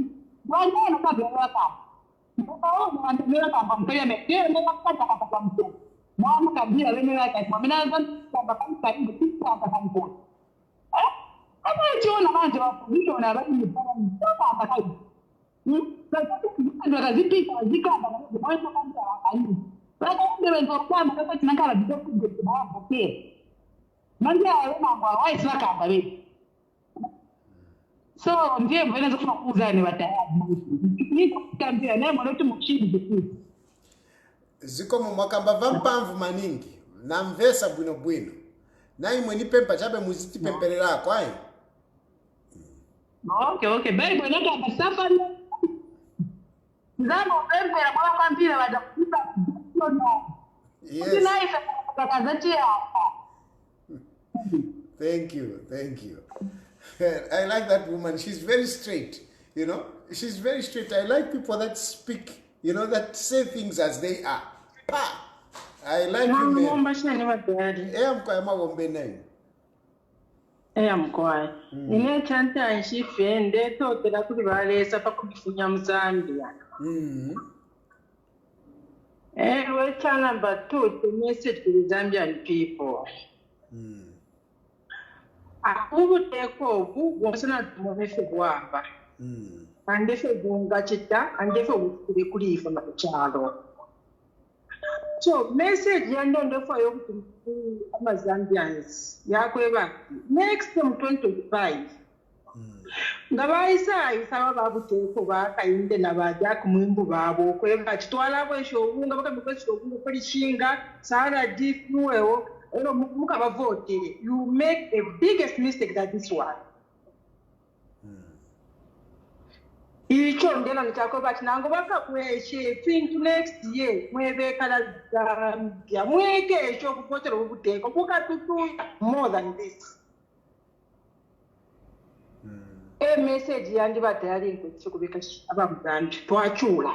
C: wana kabla waka ndio wanaendelea kama parliament ndio wakata kwa mtu mama kabila wenyewe wake kwa mimi nadhani kwamba kama kitu kama mtu kama jiona manje wa hiyo na bado ni kama kama ndio kazipika zikamba na mwanzo kwanza wakani sasa ndio ndio kama sasa tunakala bila kujua hapo pia manje ayo mambo hawai saka hapa hivi so ndiye mwenza kufanya kuuza ni Watayali niko kambia naye mwanzo mchini
B: ziko mu makamba vampamvu maningi na mvesa bwino bwino nayi mweni pempa chabe muziti pempele lako ayi
C: okay bye bwana kama safari Zamo pempele kwa kwambia watakupa yes
B: thank you I like that woman. She's very straight, you know. She's very straight. I like people that speak, you know, that say things as they are. Pa! I like you, man.
C: I'm quiet. In a chant and she feigned they thought that I could release a Pakufunyam Zambia. And we're channel but two to message to the Zambian people. I would take over who was not Mofiguaba. And if you don't got it, and if you could leave from a child. So, message Yandon for you to Zambians. Yakweva, next from 2025. Ngabaisa isawa babu teko baka inde na bajak mwimbu babo kweva chitwala bwe shogunga baka bukwe shogunga kuri shinga sara deep nuwewo ero muka bavote. You make the biggest mistake that this one. Icho ndela nchako bati nango baka kweshe think next year mwebe kala ya mweke sho kupotera ubuteko buka tutu more than this. A message yandi batayali nkubika abamuganda twachula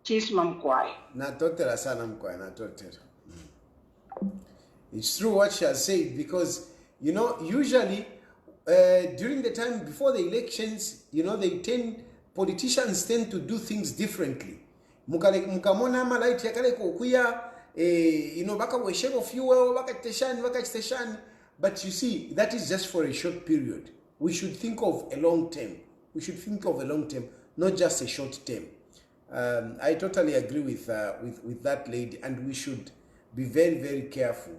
C: chisima mkwai
B: natotera sana mkwai natotera. It's true what she has said, because you know usually during the time before the elections, you know, politicians tend to do things differently. Mukamona malaiti yakale kokuya you know baka weshego fuel baka station, but you see that is just for a short period. We should think of a long term. We should think of a long term, not just a short term. I totally agree with that lady, and we should be very, very careful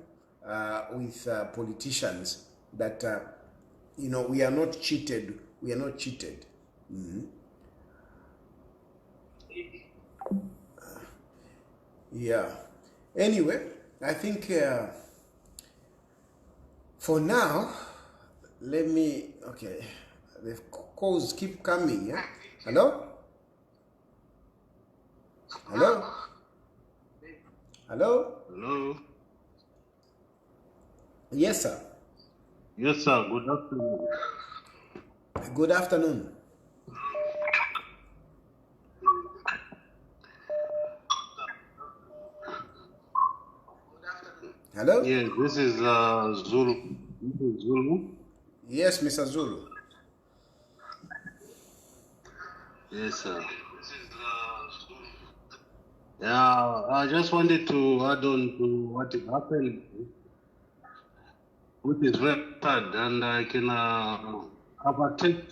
B: with politicians that you know, we are not cheated. We are not cheated. Yeah. Anyway, I think for now, let me, okay, the calls keep coming, yeah? Hello? Hello? Hello?
N: Hello?
B: Yes, sir.
N: Yes, sir. Good afternoon.
B: Good afternoon. Hello?
N: Yes, this is Zulu. This is Zulu.
B: Yes, Mr. Zulu.
N: Yes, sir. Yeah, I just wanted to add on to what happened, which is very sad, and I can have a text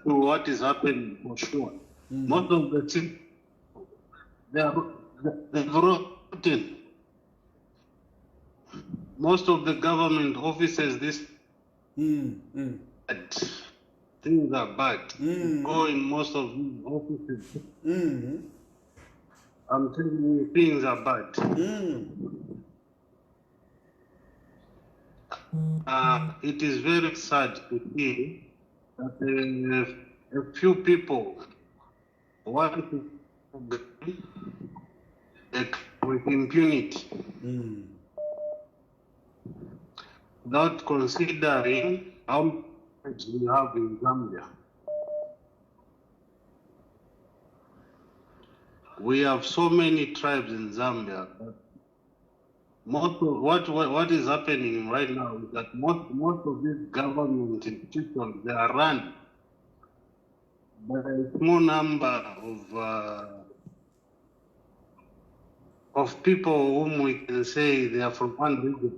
N: to what is happening for sure. Most of the things they've rotten. Most of the government offices, this things are bad. Go in most of these offices. I'm telling you, things are bad. It is very sad to see that a few people want to with impunity. Without considering how much we have in Zambia. We have so many tribes in Zambia. Most of what is happening right now is that most of these government institutions, they are run by a small number of people whom we can say they are from one region.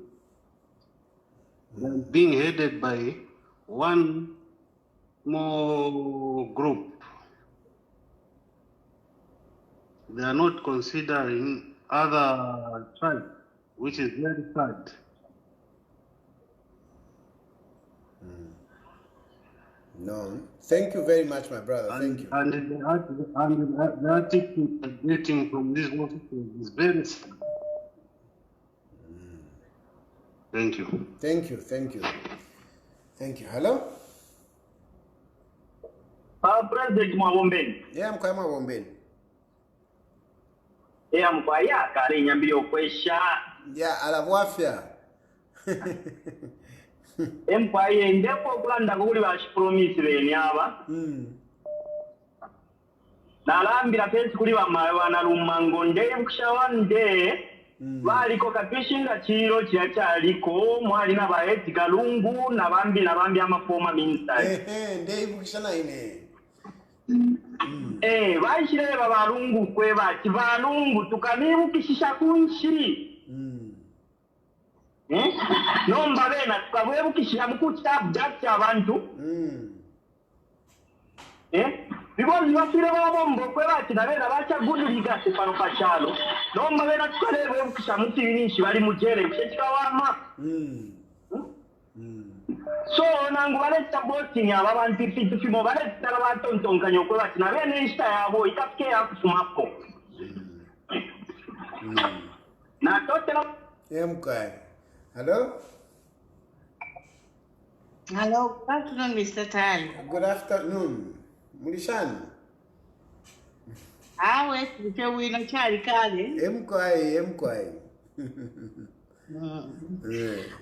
N: They're being headed by one small group. They are not considering other tribes, which is very sad.
B: No, thank you very much, my brother. Thank you.
N: And the attitude getting from these officers is very sad. Thank you.
B: Thank you. Thank you. Thank you. Hello?
O: President Mwawombeni.
B: Yeah, I'm Kwama Wombeni.
O: Yeah, I'm Kwaya Kari Nyambio Kwesha.
B: Yeah, Alavwafia.
O: Empire ndipo kulanda kuli bachipromise benyaba. Nalambira pensi kuli bana lumango nde bukushawande. Baliko kapishinga chiro kyaliko mwali na baeti kalungu nabambi amafoma ministers.
B: Nde bukushana ine.
O: Baishire babalungu kwe bati balungu tukamibukishisha kunshi. Nomba bena tukabwebukishisha mukuta abject abantu. Because bafire babombo kwe bati nabena bacha gudu ligase pano pachalo. Nomba bena tukalebukisha mutibinishi bali mujere kishika wama. So nangu wale supporting aba bantu fimo bale tara batontonkanyo kwe bati nabena insta yabo ikafike yakufumako. Na totela
B: MK. Hello?
J: Hello, good afternoon, Mr. Tayali.
B: Good afternoon. Mulishani?
J: Awe, tuke wino chari kale.
B: MK.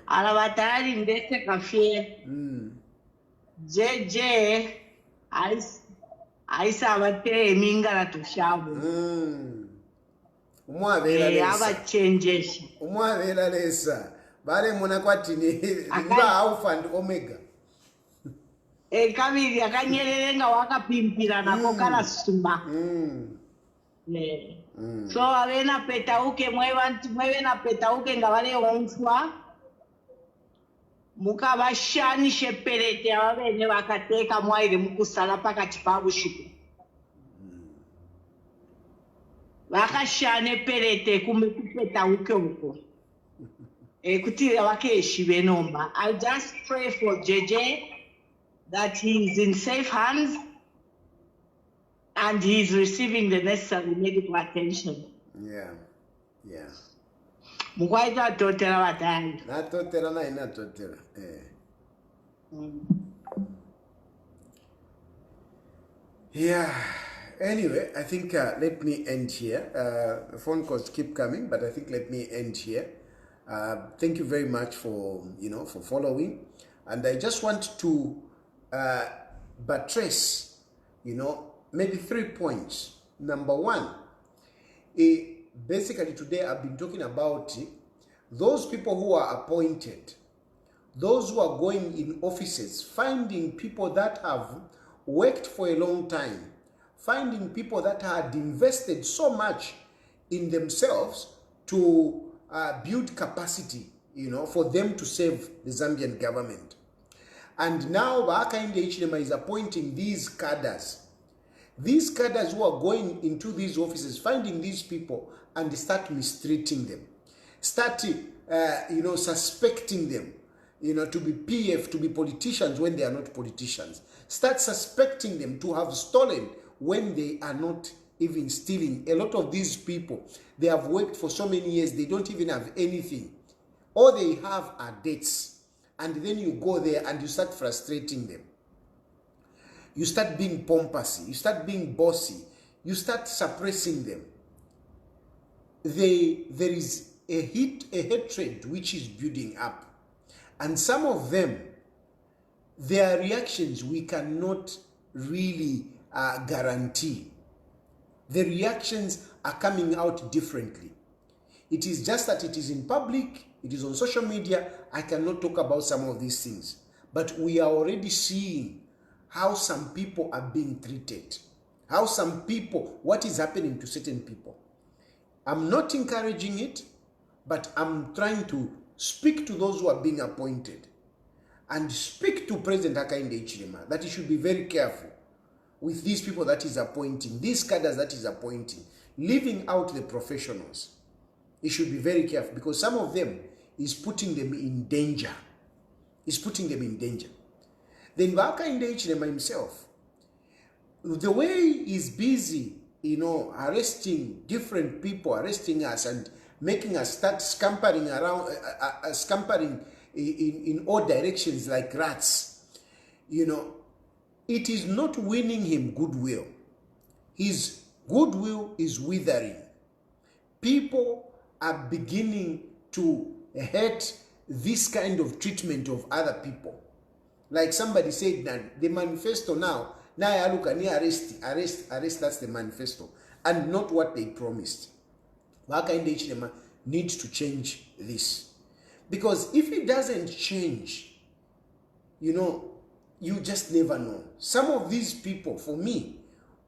J: Alabatari ndete kafie. JJ, aisa abate mingala tushabu.
B: Umwabela lesa.
J: Abachenjeshi.
B: Umwabela lesa. Bale muna kwati ni mba alpha and omega.
J: Kabiri akanyelenga wakapimpira nako kala suma. So avena petauke mwewe na petauke nga wale wonswa. Muka bashani shepelete abene bakateka mwaile mukusala pakati pabushiku. Bakashane pelete kumekupetauke uko. Kutira wakeshi benomba. I just pray for JJ that he is in safe hands and he is receiving the necessary medical attention.
B: Yeah.
J: Mukwaita totera batandi.
B: Na totera na ina totera. Yeah. Anyway, I think let me end here. The phone calls keep coming, but I think let me end here. Thank you very much for for following, and I just want to buttress maybe 3 points. Number one, basically today I've been talking about those people who are appointed, those who are going in offices, finding people that have worked for a long time, finding people that had invested so much in themselves to build capacity, for them to save the Zambian government. And now Hakainde Hichilema is appointing these cadres who are going into these offices, finding these people and start mistreating them, start suspecting them, to be PF, to be politicians when they are not politicians, start suspecting them to have stolen when they are not even stealing. A lot of these people, they have worked for so many years, they don't even have anything. All they have are debts. And then you go there and you start frustrating them. You start being pompous, you start being bossy, you start suppressing them. There is a hatred which is building up. And some of them, their reactions we cannot really guarantee. The reactions are coming out differently. It is just that it is in public, it is on social media. I cannot talk about some of these things. But we are already seeing how some people are being treated. How some people, what is happening to certain people. I'm not encouraging it, but I'm trying to speak to those who are being appointed and speak to President Hakainde Hichilema that he should be very careful with these people that he's appointing, these cadres that he's appointing, leaving out the professionals. He should be very careful because some of them is putting them in danger. He's putting them in danger. Then Hakainde Hichilema himself, the way he's busy, arresting different people, arresting us and making us start scampering around, scampering in all directions like rats, it is not winning him goodwill. His goodwill is withering. People are beginning to hate this kind of treatment of other people. Like somebody said that the manifesto now I look and arrest, that's the manifesto, and not what they promised. Wakainde needs to change this. Because if it doesn't change, you just never know. Some of these people, for me,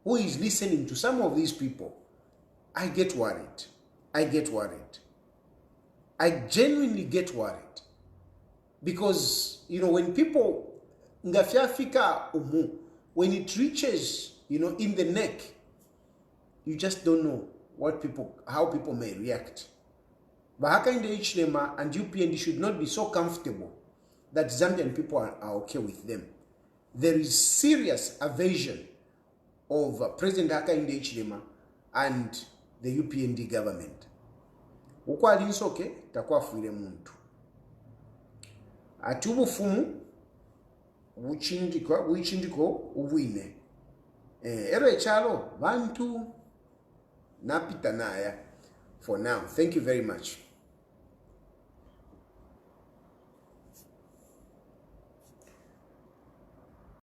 B: who is listening to some of these people, I get worried. I genuinely get worried. Because, when people, when it reaches, in the neck, you just don't know how people may react. But Hakainde Hichilema and UPND should not be so comfortable that Zambian people are okay with them. There is serious aversion of President Hakainde Hichilema and the UPND government. Ukwali nsoke takwa fuile muntu. Atubufumu buchindiko ubwine. Ero echalo bantu napita naya for now. Thank you very much.